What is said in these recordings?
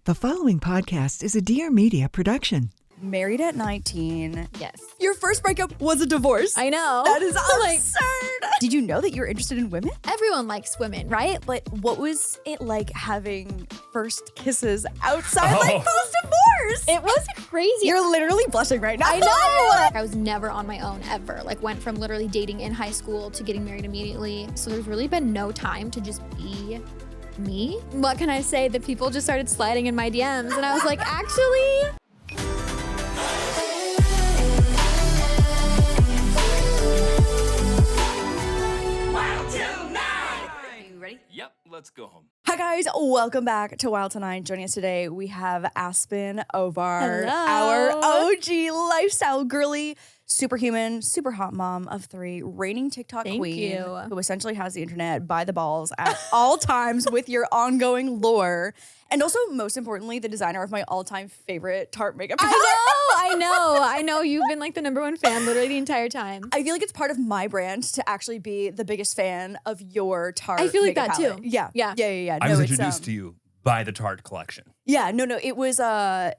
The following podcast is a Dear Media production. Married at 19. Yes. Your first breakup was a divorce. I know. That is absurd. Did you know that you're interested in women? Everyone likes women, right? But what was it like having first kisses outside like post-divorce? It was crazy. You're literally blushing right now. I know. I was never on my own ever. Like went from literally dating in high school to getting married immediately. So there's really been no time to just be me. What can I say? The people just started sliding in my DMs and I was like, actually... Wild Til. Are you ready? Yep, let's go home. Hi guys, welcome back to Wild Til. Joining us today, we have Aspyn, Ovard, Hello. our OG lifestyle girly, superhuman, super hot mom of 3, reigning TikTok Thank queen, you. who essentially has the internet by the balls at all times with your ongoing lore, and also, most importantly, the designer of my all-time favorite Tarte makeup. I know. You've been like the #1 fan literally the entire time. I feel like it's part of my brand to actually be the biggest fan of your Tarte. I feel like makeup that too. palette. Yeah. Yeah. I was introduced to you by the Tarte collection. Yeah, no, it was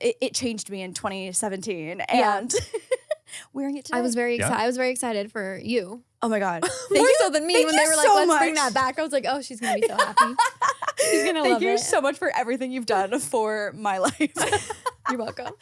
it changed me in 2017 and wearing it today. I was very excited. I was very excited for you. Oh my god. More so than me when they were like, so let's bring much. that back. I was like, oh, she's gonna be so happy. She's gonna love Thank you it. so much for everything you've done for my life. You're welcome.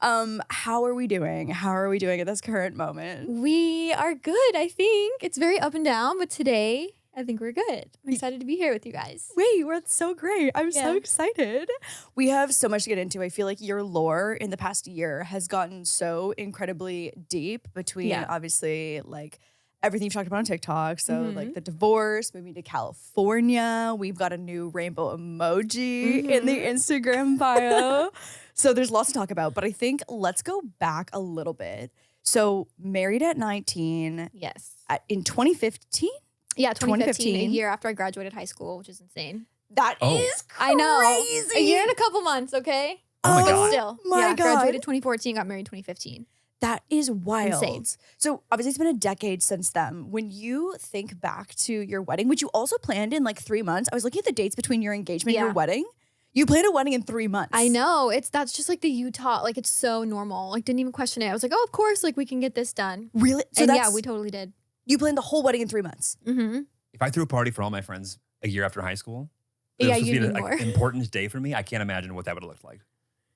How are we doing? How are we doing at this current moment? We are good, I think. It's very up and down, but today I think we're good. I'm excited to be here with you guys. Wait, that's so great. I'm so Yeah. excited. We have so much to get into. I feel like your lore in the past year has gotten so incredibly deep between obviously like everything you've talked about on TikTok. So like the divorce, moving to California. We've got a new rainbow emoji in the Instagram bio. So there's lots to talk about, but I think let's go back a little bit. So married at 19 Yes. in 2015? Yeah, 2015, a 2015. year after I graduated high school, which is insane. That is crazy. I know. A year and a couple months, okay? Oh my But God. still. my yeah, God. graduated 2014, got married 2015. That is wild. Insane. So obviously it's been a decade since then. When you think back to your wedding, which you also planned in like 3 months, I was looking at the dates between your engagement and your Yeah. wedding. You planned a wedding in 3 months. I know. That's just like the Utah, like it's so normal. Like didn't even question it. I was like, oh, of course, like we can get this done. Really? So And that's, yeah, we totally did. you planned the whole wedding in 3 months. Mm-hmm. If I threw a party for all my friends a year after high school, Yeah, this you would need be more. an important day for me. I can't imagine what that would have looked like.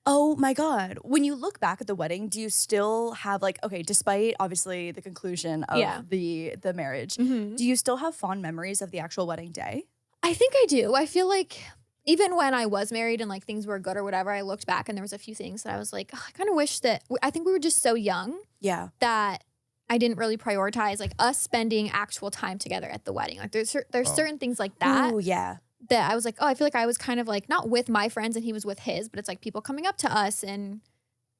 Oh my God. When you look back at the wedding, do you still have like, okay, despite obviously the conclusion of Yeah. the marriage, Mm-hmm. do you still have fond memories of the actual wedding day? I think I do. I feel like even when I was married and like things were good or whatever, I looked back and there was a few things that I was like, oh, I kind of wish that, I think we were just so young Yeah. that I didn't really prioritize like us spending actual time together at the wedding. Like there's certain things like that Oh yeah. that I was like, oh, I feel like I was kind of like not with my friends and he was with his, but it's like people coming up to us and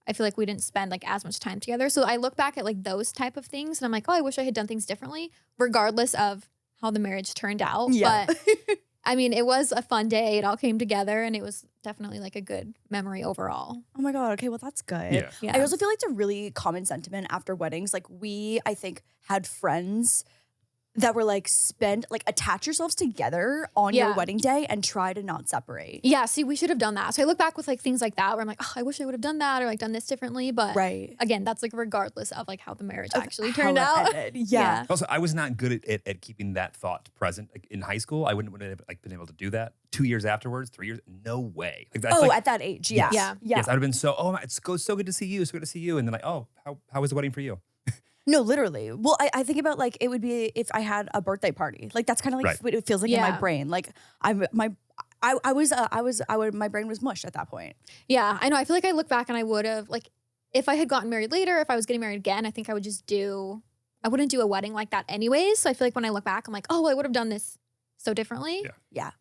I feel like we didn't spend like as much time together. So I look back at like those type of things and I'm like, oh, I wish I had done things differently regardless of how the marriage turned out. Yeah. But I mean, it was a fun day. It all came together and it was definitely like a good memory overall. Oh my God. Okay, well, that's good. Yeah. Yeah. I also feel like it's a really common sentiment after weddings. Like I think, had friends that were like attach yourselves together on your Yeah. wedding day and try to not separate. Yeah, see, we should have done that. So I look back with like things like that where I'm like, oh, I wish I would have done that or like done this differently. But Right. again, that's like regardless of like how the marriage Of actually how turned it out. ended. Yeah. Also, I was not good at keeping that thought present. Like in high school, I wouldn't have like been able to do that. 2 years afterwards, 3 years, no way. Like that's Oh, like, at that age. Yeah. Yeah. yes, I'd have been so. Oh, it's so good to see you. So good to see you. And then like, oh, how was the wedding for you? No, literally. Well, I think about like it would be if I had a birthday party. Like that's kind of like Right. what it feels like in my Yeah. brain. Like my brain was mush at that point. Yeah, I know. I feel like I look back and I would have like if I had gotten married later, if I was getting married again, I think I would just I wouldn't do a wedding like that anyways. So I feel like when I look back, I'm like, oh, I would have done this so differently. Yeah. Yeah.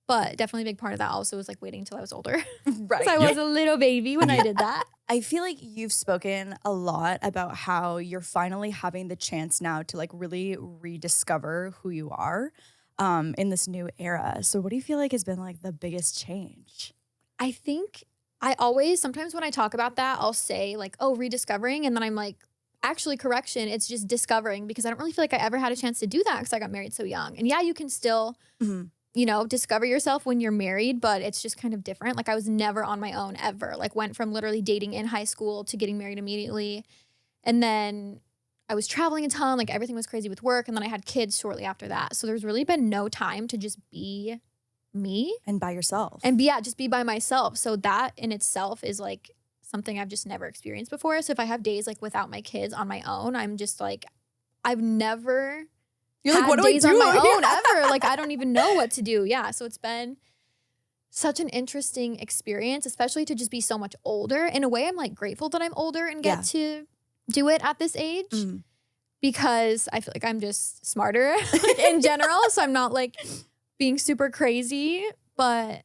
But definitely a big part of that also was like waiting until I was older. Right. So I was a little baby when I did that. I feel like you've spoken a lot about how you're finally having the chance now to like really rediscover who you are in this new era. So what do you feel like has been like the biggest change? I think I always, sometimes when I talk about that, I'll say like, oh, rediscovering. And then I'm like, actually, correction, it's just discovering because I don't really feel like I ever had a chance to do that because I got married so young. And yeah, you can still you know, discover yourself when you're married, but it's just kind of different. Like I was never on my own ever. Like went from literally dating in high school to getting married immediately. And then I was traveling a ton, like everything was crazy with work. And then I had kids shortly after that. So there's really been no time to just be me. And by yourself. And just be by myself. So that in itself is like something I've just never experienced before. So if I have days like without my kids on my own, I'm just like, I've never You're like, had what do I days do? on my own ever. Like I don't even know what to do. Yeah. So it's been such an interesting experience, especially to just be so much older. In a way, I'm like grateful that I'm older and get to do it at this age because I feel like I'm just smarter like, in general. So I'm not like being super crazy, but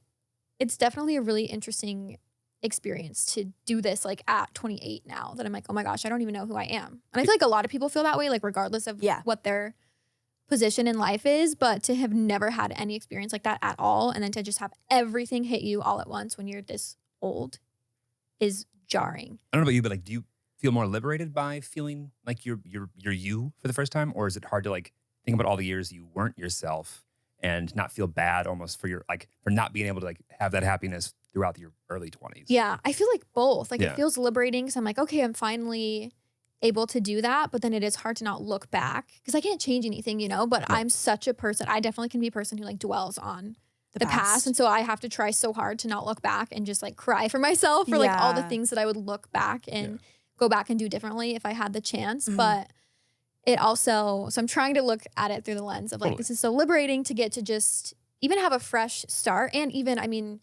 it's definitely a really interesting experience to do this like at 28 now that I'm like, oh my gosh, I don't even know who I am. And I feel like a lot of people feel that way, like regardless of what their position in life is, but to have never had any experience like that at all and then to just have everything hit you all at once when you're this old is jarring. I don't know about you, but like, do you feel more liberated by feeling like you're you for the first time, or is it hard to like think about all the years you weren't yourself and not feel bad almost for for not being able to like have that happiness throughout your early 20s? Yeah, I feel like both. Like it feels liberating because I'm like, okay, I'm finally able to do that, but then it is hard to not look back because I can't change anything, you know, but I'm such a person. I definitely can be a person who like dwells on the past. And so I have to try so hard to not look back and just like cry for myself for like all the things that I would look back and go back and do differently if I had the chance. But it also, so I'm trying to look at it through the lens of like, this is so liberating to get to just even have a fresh start. And even, I mean,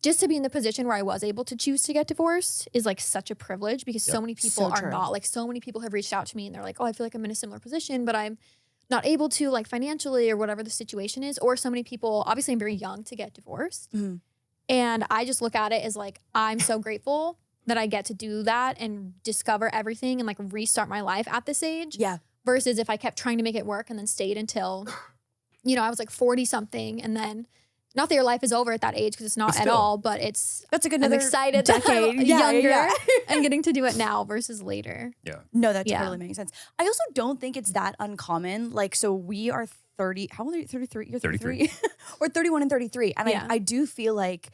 just to be in the position where I was able to choose to get divorced is like such a privilege because so many people are not. Like so many people have reached out to me and they're like, oh, I feel like I'm in a similar position, but I'm not able to like financially or whatever the situation is. Or so many people, obviously I'm very young to get divorced. And I just look at it as like, I'm so grateful that I get to do that and discover everything and like restart my life at this age. Yeah. Versus if I kept trying to make it work and then stayed until, you know, I was like 40 something and then not that your life is over at that age because it's not at all, but that's a good another excited decade younger and getting to do it now versus later. Yeah. No, that totally makes sense. I also don't think it's that uncommon. Like, so we are 30, how old are you? 33? You're 33. Or 31 and 33. And I do feel like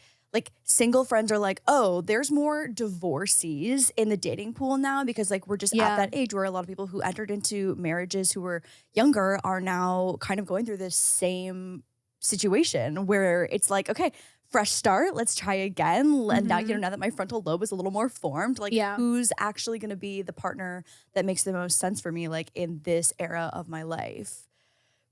single friends are like, oh, there's more divorcees in the dating pool now because like we're just at that age where a lot of people who entered into marriages who were younger are now kind of going through this same situation where it's like, okay, fresh start, let's try again. And now, you know, now that my frontal lobe is a little more formed, like who's actually going to be the partner that makes the most sense for me, like in this era of my life.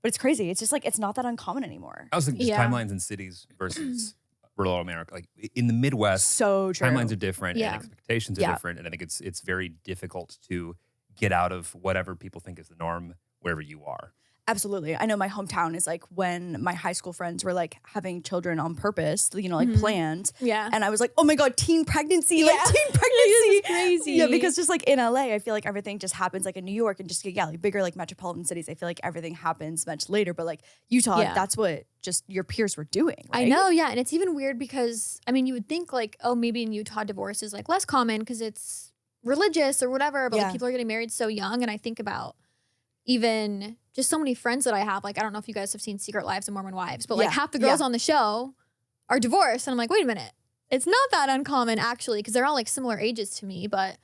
But it's crazy. It's just like, it's not that uncommon anymore. I was thinking just timelines in cities versus rural America. Like in the Midwest, so true. Timelines are different and expectations are different. And I think it's very difficult to get out of whatever people think is the norm wherever you are. Absolutely. I know my hometown is like when my high school friends were like having children on purpose, you know, like planned. Yeah. And I was like, oh my God, teen pregnancy, like teen pregnancy. Crazy. Yeah, because just like in LA, I feel like everything just happens like in New York and just, like bigger like metropolitan cities. I feel like everything happens much later. But like Utah, that's what just your peers were doing. Right? I know. Yeah. And it's even weird because, I mean, you would think like, oh, maybe in Utah divorce is like less common because it's religious or whatever. But like people are getting married so young. And I think about even just so many friends that I have, like, I don't know if you guys have seen Secret Lives of Mormon Wives, but like half the girls on the show are divorced. And I'm like, wait a minute. It's not that uncommon actually, because they're all like similar ages to me, but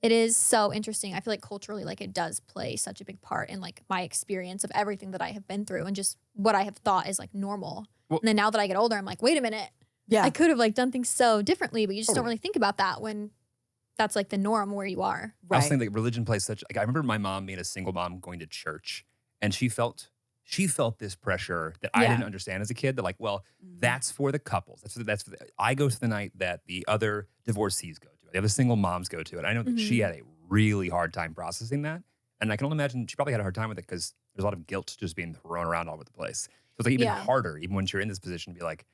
it is so interesting. I feel like culturally, like it does play such a big part in like my experience of everything that I have been through and just what I have thought is like normal. Well, and then now that I get older, I'm like, wait a minute. Yeah. I could have like done things so differently, but you just don't really think about that when that's like the norm where you are. Right. I was thinking like religion plays such, like I remember my mom being a single mom going to church and she felt this pressure that I didn't understand as a kid that like, well, that's for the couples. I go to the night that the other divorcees go to. The other single moms go to it. I know that she had a really hard time processing that. And I can only imagine she probably had a hard time with it because there's a lot of guilt just being thrown around all over the place. So it's like even harder, even when you're in this position to be like,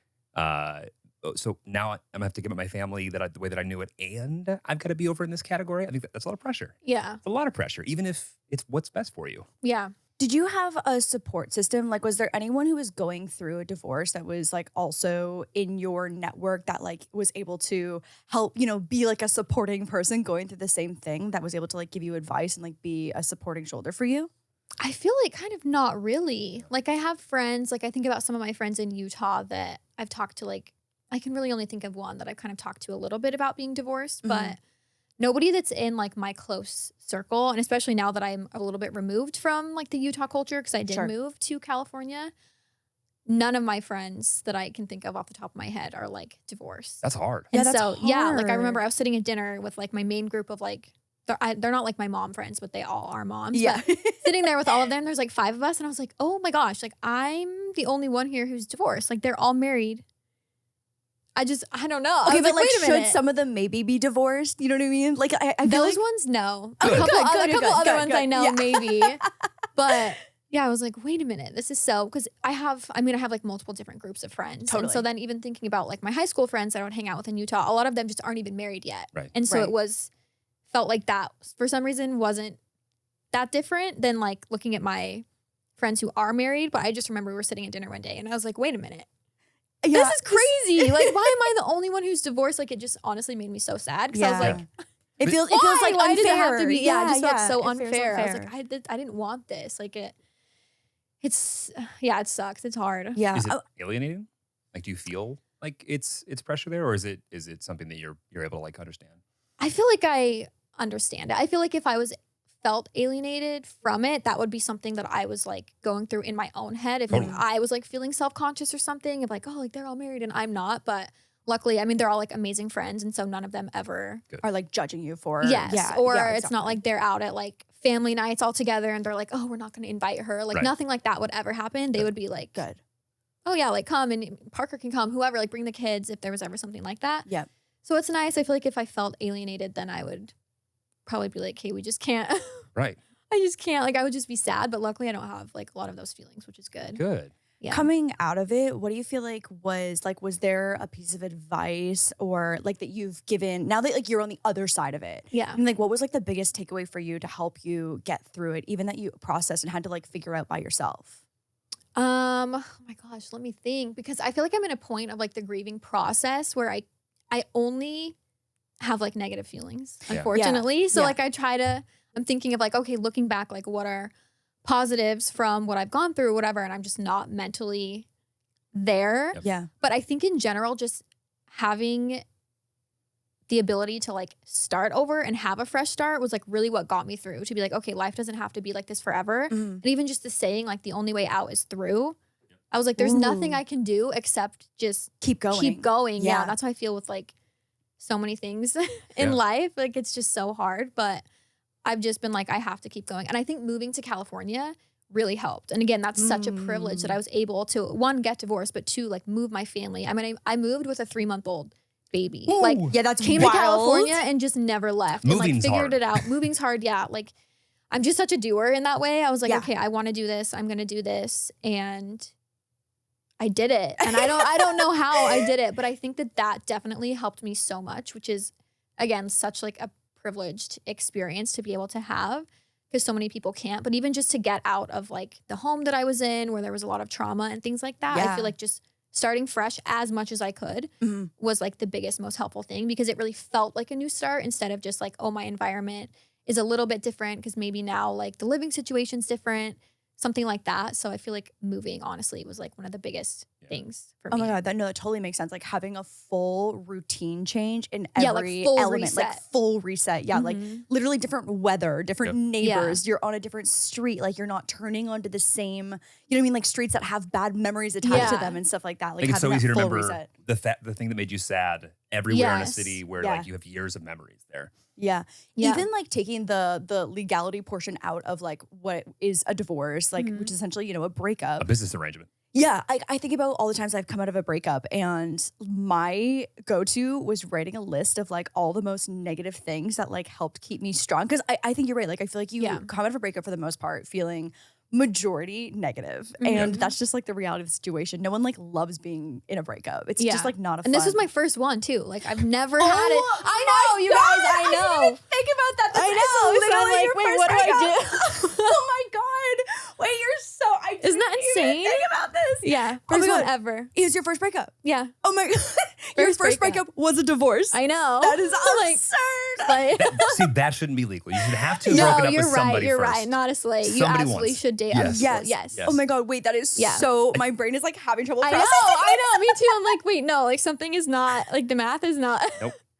so now I'm gonna have to give up my family the way that I knew it, and I've got to be over in this category. I think that's a lot of pressure. Yeah, it's a lot of pressure, even if it's what's best for you. Yeah. Did you have a support system? Like, was there anyone who was going through a divorce that was like also in your network that like was able to help, you know, be like a supporting person going through the same thing that was able to like give you advice and like be a supporting shoulder for you? I feel like kind of not really. Like I have friends, like I think about some of my friends in Utah that I've talked to, like I can really only think of one that I've kind of talked to a little bit about being divorced, but nobody that's in like my close circle. And especially now that I'm a little bit removed from like the Utah culture, because I did move to California, none of my friends that I can think of off the top of my head are like divorced. That's hard. And so, yeah, like I remember I was sitting at dinner with like my main group of like, they're not like my mom friends, but they all are moms. Yeah. But sitting there with all of them, there's like 5 of us. And I was like, oh my gosh, like I'm the only one here who's divorced. Like they're all married. I don't know. Okay, but like should some of them maybe be divorced? You know what I mean? Like I feel those like ones, no. Okay, A couple other good, ones I know, yeah. maybe. But yeah, I was like, wait a minute. This is so, because I have like multiple different groups of friends. Totally. And so then even thinking about like my high school friends that I would hang out with in Utah, a lot of them just aren't even married yet. Right. And so Right. it felt like that for some reason wasn't that different than like looking at my friends who are married. But I just remember we were sitting at dinner one day and I was like, wait a minute. Yeah, This is crazy. Like, why am I the only one who's divorced? Like, it just honestly made me so sad. Because I was like, it feels why? like Why unfair. did it have to be? Yeah, it just felt so it feels unfair. I was like, I didn't want this. Like it sucks. It's hard. Yeah. Is it alienating? Like, do you feel like it's pressure there, or is it something that you're able to like understand? I feel like I understand it. I feel like if I felt alienated from it, that would be something that I was like going through in my own head. If I was like feeling self-conscious or something of like, oh, like they're all married and I'm not. But luckily, I mean, they're all like amazing friends. And so none of them ever are like judging you for it's not like they're out at like family nights all together and they're like, oh, we're not going to invite her. Like nothing like that would ever happen. They would be like, good. Oh yeah, like come, and Parker can come, whoever, like bring the kids if there was ever something like that. Yeah. So it's nice. I feel like if I felt alienated, then I would probably be like, hey, we just can't. Right. I just can't. Like I would just be sad, but luckily I don't have like a lot of those feelings, which is good. Good. Yeah. Coming out of it, what do you feel like was there a piece of advice or like that you've given now that like you're on the other side of it? Yeah. And like what was like the biggest takeaway for you to help you get through it, even that you processed and had to like figure out by yourself? Oh my gosh, let me think, because I feel like I'm in a point of like the grieving process where I only have like negative feelings, unfortunately. So like I'm thinking of like, okay, looking back, like what are positives from what I've gone through, whatever, and I'm just not mentally there. Yep. Yeah. But I think in general, just having the ability to like start over and have a fresh start was like really what got me through, to be like, okay, life doesn't have to be like this forever. And even just the saying like the only way out is through. I was like, there's nothing I can do except just keep going. Yeah. That's how I feel with like so many things in life. Like it's just so hard, but I've just been like, I have to keep going. And I think moving to California really helped. And again, that's such a privilege that I was able to, one, get divorced, but two, like move my family. I mean, I moved with a 3-month-old baby. Ooh, like yeah, that's came wild. to California and just never left. Moving's and like figured hard. it out. Moving's hard. Yeah. Like I'm just such a doer in that way. I was like, okay, I want to do this. I'm going to do this. And I did it. And I don't know how I did it, but I think that definitely helped me so much, which is again, such like a privileged experience to be able to have, because so many people can't. But even just to get out of like the home that I was in where there was a lot of trauma and things like that, I feel like just starting fresh as much as I could was like the biggest, most helpful thing, because it really felt like a new start instead of just like, oh, my environment is a little bit different because maybe now like the living situation's different, something like that. So I feel like moving honestly was like one of the biggest things for me. Oh my God, that totally makes sense. Like having a full routine change in like every full element, reset. like full reset. Yeah, like literally different weather, different neighbors. You're on a different street. Like you're not turning onto the same, you know what I mean? Like streets that have bad memories attached to them and stuff like that. Like it's so having easy that to full remember reset. the thing that made you sad everywhere in a Yes. city where Yeah. like you have years of memories there. Yeah. Yeah. Even like taking the legality portion out of like what is a divorce, like which is essentially, you know, a breakup. A business arrangement. Yeah, I think about all the times I've come out of a breakup, and my go-to was writing a list of like all the most negative things that like helped keep me strong. Because I think you're right. Like I feel like you come out of a breakup for the most part feeling majority negative. And that's just like the reality of the situation. No one like loves being in a breakup. It's just like not a fun. And this was my first one too. Like I've never had it. I know, you guys, I know. I didn't even think about that. I know. It's So I'm literally like, your wait, first what do I breakup. Oh my God. Wait, you're so, Isn't that insane? Think about this. Yeah. Oh my First one God. ever. It was your first breakup. Yeah. Oh my God. Your first breakup was a divorce. I know. That is Like, absurd. Like, See, that shouldn't be legal. You should have to have broken up with somebody You're first. right. Not a slave. You Somebody absolutely once. should date. Yes. Yes. Oh my God, wait, that is so, my brain is like having trouble I know. Me too. I'm like, wait, no, like something is not, like the math is not,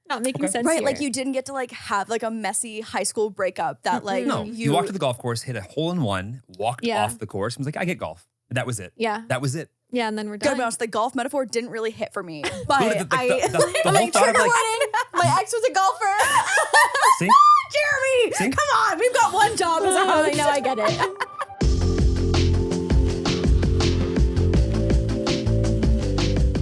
not making sense Right, here. like you didn't get to like have like a messy high school breakup that like No, you walked to the golf course, hit a hole in one, walked off the course, and was like, I get golf. That was it. Yeah. That was it. Yeah, and then we're Gotta done. be honest, the golf metaphor didn't really hit for me. But The I'm whole thought of like, My ex was a golfer. see? Jeremy, See? come on, we've got one job as a I host. know, I get it.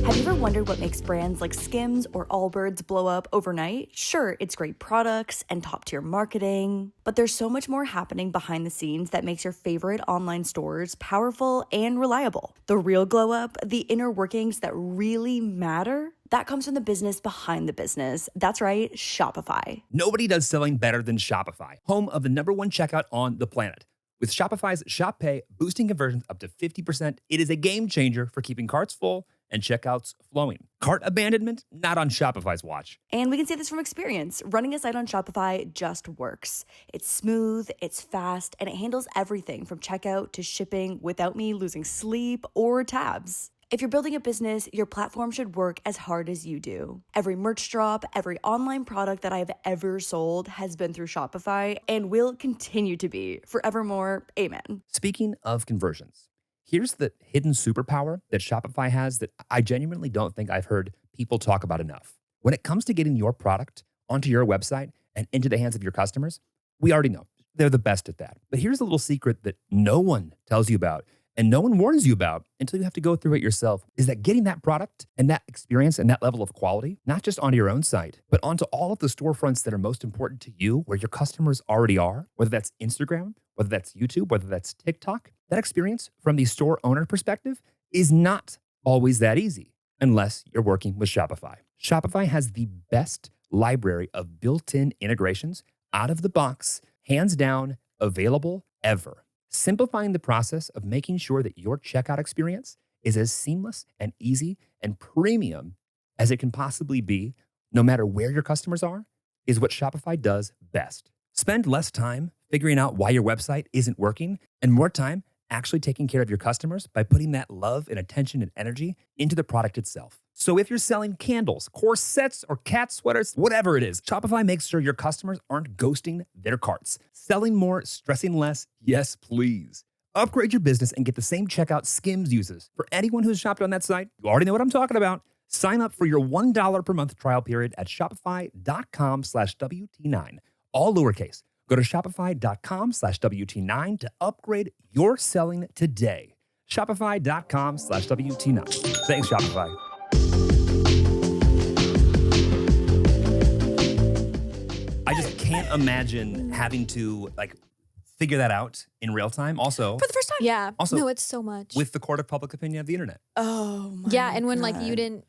Have you ever wondered what makes brands like Skims or Allbirds blow up overnight? Sure, it's great products and top-tier marketing, but there's so much more happening behind the scenes that makes your favorite online stores powerful and reliable. The real glow up, the inner workings that really matter, that comes from the business behind the business. That's right, Shopify. Nobody does selling better than Shopify, home of the #1 checkout on the planet. With Shopify's Shop Pay boosting conversions up to 50%, it is a game changer for keeping carts full and checkouts flowing. Cart abandonment, not on Shopify's watch. And we can say this from experience. Running a site on Shopify just works. It's smooth, it's fast, and it handles everything from checkout to shipping without me losing sleep or tabs. If you're building a business, your platform should work as hard as you do. Every merch drop, every online product that I've ever sold has been through Shopify and will continue to be forevermore. Amen. Speaking of conversions, here's the hidden superpower that Shopify has that I genuinely don't think I've heard people talk about enough. When it comes to getting your product onto your website and into the hands of your customers, we already know they're the best at that. But here's a little secret that no one tells you about and no one warns you about until you have to go through it yourself, is that getting that product and that experience and that level of quality, not just onto your own site, but onto all of the storefronts that are most important to you, where your customers already are, whether that's Instagram, whether that's YouTube, whether that's TikTok, that experience from the store owner perspective is not always that easy unless you're working with Shopify. Shopify has the best library of built-in integrations out of the box, hands down, available ever. Simplifying the process of making sure that your checkout experience is as seamless and easy and premium as it can possibly be, no matter where your customers are, is what Shopify does best. Spend less time figuring out why your website isn't working and more time actually taking care of your customers by putting that love and attention and energy into the product itself. So if you're selling candles, corsets, or cat sweaters, whatever it is, Shopify makes sure your customers aren't ghosting their carts. Selling more, stressing less, yes, please. Upgrade your business and get the same checkout Skims uses. For anyone who's shopped on that site, you already know what I'm talking about. Sign up for your $1 per month trial period at shopify.com/WT9. All lowercase. Go to shopify.com/WT9 to upgrade your selling today. Shopify.com/WT9. Thanks, Shopify. I just can't imagine having to like figure that out in real time. Also, For the first time. Yeah. Also, no, it's so much. with the court of public opinion of the internet. Oh my yeah, and when like God. you didn't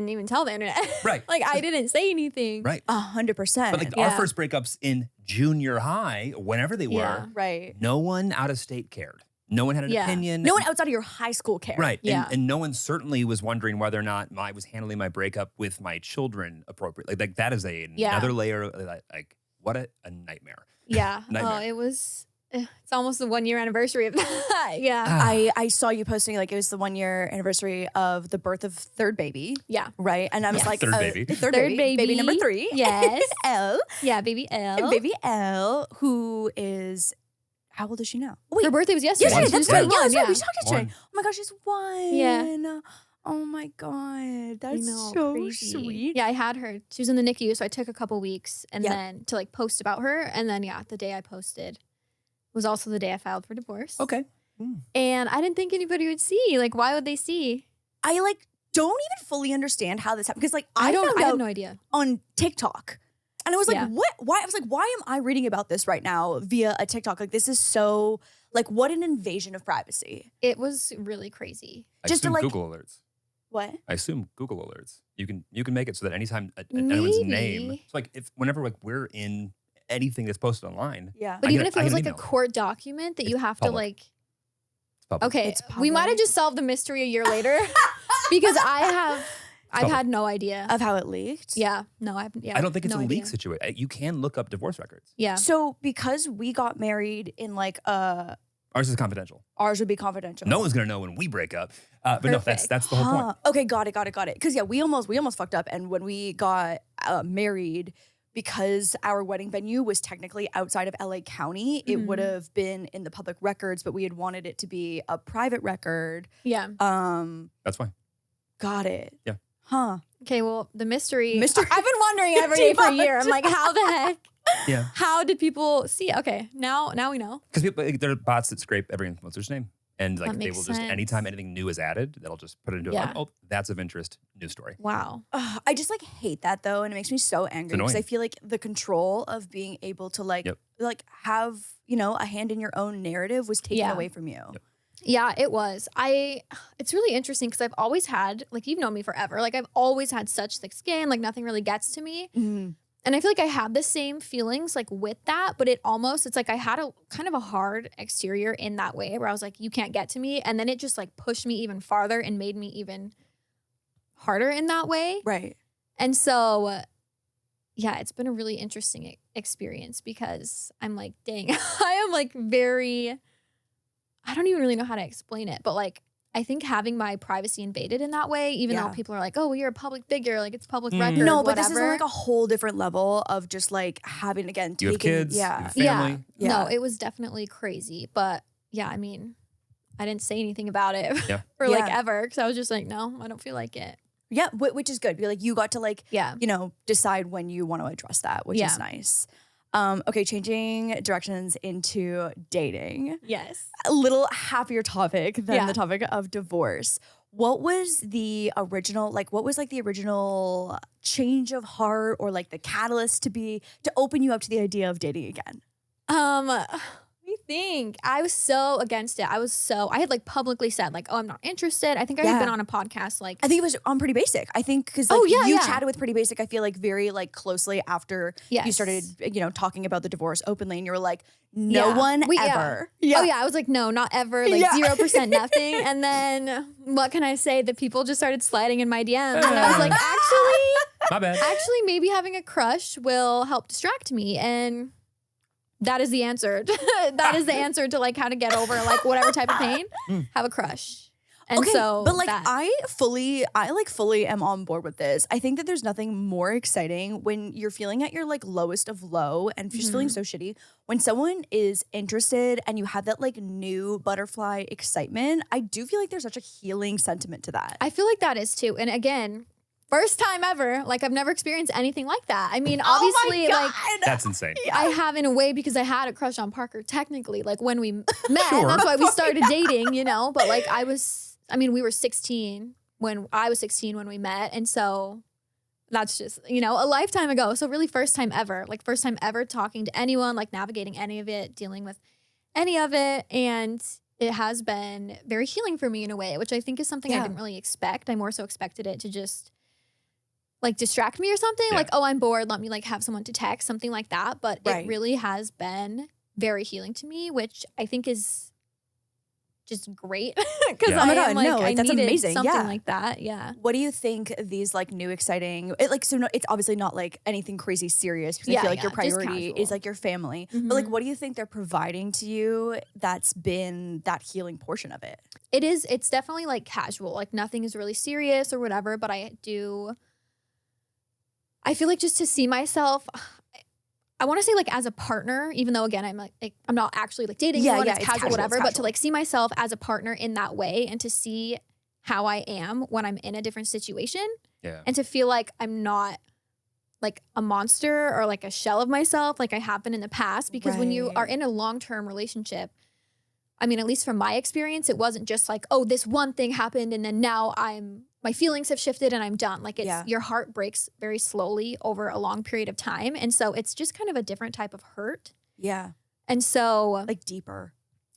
even tell the internet. Right. Like I didn't say anything. Right. 100%. But like our Yeah. first breakups in junior high, whenever they were, Yeah. right. no one out of state cared. No one had an Yeah. opinion. No one outside of your high school cared. Right. Yeah. And no one certainly was wondering whether or not I was handling my breakup with my children appropriately. Like that is another layer of like what a nightmare. Yeah. Nightmare. Oh, it was. It's almost the 1 year anniversary of that. Yeah. I saw you posting like it was the 1 year anniversary of the birth of third baby. Yeah. Right. And I was like, Third baby. Third Third baby. Baby number baby. 3. Yes. Elle. Yeah. Baby L. Baby Elle, who is, how old is she now? Wait. Her birthday was yesterday. Yesterday, She that's was right. 1, Yeah, that's right. yeah. We talked yesterday. One. Oh my gosh, she's 1. Yeah. Oh my God. That's I know, so crazy. sweet. Yeah, I had her. She was in the NICU, so I took a couple weeks and Yeah. then to like post about her. And then the day I posted was also the day I filed for divorce. Okay. And I didn't think anybody would see. Like, why would they see? I like don't even fully understand how this happened because like I I found have out no idea. on TikTok. And I was like, Yeah. what? Why? I was like, why am I reading about this right now via a TikTok? Like, this is so, like, what an invasion of privacy. It was really crazy. I Just to, assume like- Google alerts. What? I assume Google alerts. You can make it so that anytime anyone's name, Maybe. so like whenever like we're in anything that's posted online, Yeah. But I even get- if I it was get an like a email. court document that you It's have to public. like, it's public. okay, It's we might have public. just solved the mystery a year later because I have I've had no idea. Of how it leaked? Yeah. No, I don't think it's no a leak idea. situation. You can look up divorce records. Yeah. So because we got married in like Ours is confidential. ours would be confidential. No one's gonna know when we break up. But no, that's the whole point. Okay, got it. Because yeah, we almost fucked up, and when we got married, because our wedding venue was technically outside of LA County, it would have been in the public records, but we had wanted it to be a private record. Yeah. That's fine. Got it. Yeah. Huh. Okay, well, the mystery. Mystery. I've been wondering every day for a year. I'm like, how the heck? Yeah. How did people see? Okay, now we know. Because people, there are bots that scrape every influencer's name. And like That they makes will just, sense. anytime anything new is added, they'll just put it into Yeah. oh, that's of interest, news story. Wow. I just like hate that though, and it makes me so angry because I annoying. feel like the control of being able to like have a hand in your own narrative was taken Yeah. away from you. Yep. Yeah, it was. It's really interesting because I've always had, like, you've known me forever. Like, I've always had such thick skin. Like, nothing really gets to me. Mhm. And I feel like I had the same feelings like with that, but it's like I had a kind of a hard exterior in that way where I was like, you can't get to me. And then it just like pushed me even farther and made me even harder in that way. Right. And so, yeah, it's been a really interesting experience because I'm like, dang, I am like I don't even really know how to explain it, but like, I think having my privacy invaded in that way, even though people are like, oh, well, you're a public figure, like it's public record. No, but whatever. this is like a whole different level of just like having You have kids, you have Yeah. family. No, it was definitely crazy. But yeah, I mean, I didn't say anything about it for like ever because I was just like, no, I don't feel like it. Yeah, which is good. Like you got to like, Yeah. decide when you want to address that, which is nice. Okay, changing directions into dating. Yes. A little happier topic than Yeah. the topic of divorce. What was the original, the original change of heart or like the catalyst to open you up to the idea of dating again? Let me think. I was so against it. I had like publicly said like, oh, I'm not interested. I think I had been on a podcast like. I think it was on Pretty Basic. I think because you chatted with Pretty Basic, I feel like very like closely after you started, talking about the divorce openly, and you were like, no one ever. Yeah. Oh yeah, I was like, no, not ever, like 0% nothing. And then what can I say? The people just started sliding in my DMs, and I was like, My bad. actually, maybe having a crush will help distract me, and that is the answer. That is the answer to like how to get over like whatever type of pain. Have a crush. And so, but like that. I fully am on board with this. I think that there's nothing more exciting when you're feeling at your like lowest of low and just feeling so shitty. When someone is interested and you have that like new butterfly excitement, I do feel like there's such a healing sentiment to that. I feel like that is too. And again, first time ever, like I've never experienced anything like that. I mean, obviously, like That's insane. I have in a way because I had a crush on Parker technically, like when we met, and that's why we started dating, But like we were 16 when I was 16 when we met. And so that's just, a lifetime ago. So really first time ever talking to anyone, like navigating any of it, dealing with any of it. And it has been very healing for me in a way, which I think is something I didn't really expect. I more so expected it to just like distract me or something. Yeah. Like, oh, I'm bored. Let me like have someone to text, something like that. But Right. it really has been very healing to me, which I think is just great. Because Yeah. Oh my I God, am like, no, like, I that's needed amazing. something Yeah. like that. Yeah. What do you think these like new exciting, it's obviously not like anything crazy serious because I Yeah, feel like your just priority is casual. like your family. Mhm. But like, what do you think they're providing to you that's been that healing portion of it? It's definitely like casual. Like nothing is really serious or whatever, but I feel like just to see myself, I want to say like as a partner, even though again, I'm like I'm not actually like dating anyone, it's casual, whatever, but to like see myself as a partner in that way and to see how I am when I'm in a different situation Yeah. and to feel like I'm not like a monster or like a shell of myself like I have been in the past. Because when you are Right. in a long-term relationship, I mean, at least from my experience, it wasn't just like, oh, this one thing happened and then now my feelings have shifted and I'm done. Like your heart breaks very slowly over a long period of time. And so it's just kind of a different type of hurt. Yeah. And so Like deeper.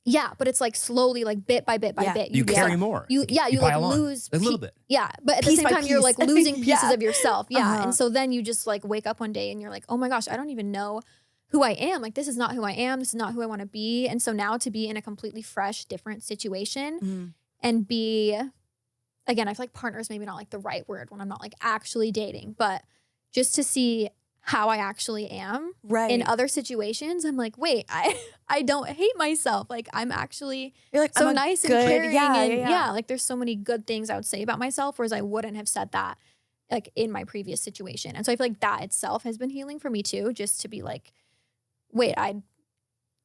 yeah, but it's like slowly, like bit by bit by bit. You carry more. You like pile on. lose a little bit. Yeah, but at Piece the same by time, you're like piece. losing pieces Yeah. of yourself. Yeah. Uh-huh. And so then you just like wake up one day and you're like, oh my gosh, I don't even know who I am. Like, this is not who I am. This is not who I want to be. And so now to be in a completely fresh, different situation Mhm. and be again, I feel like partner is maybe not like the right word when I'm not like actually dating, but just to see how I actually am in other situations, I'm like, wait, I don't hate myself. Like I'm actually You're like, so I'm nice good, and caring. And yeah. like there's so many good things I would say about myself, whereas I wouldn't have said that like in my previous situation. And so I feel like that itself has been healing for me too, just to be like, wait, I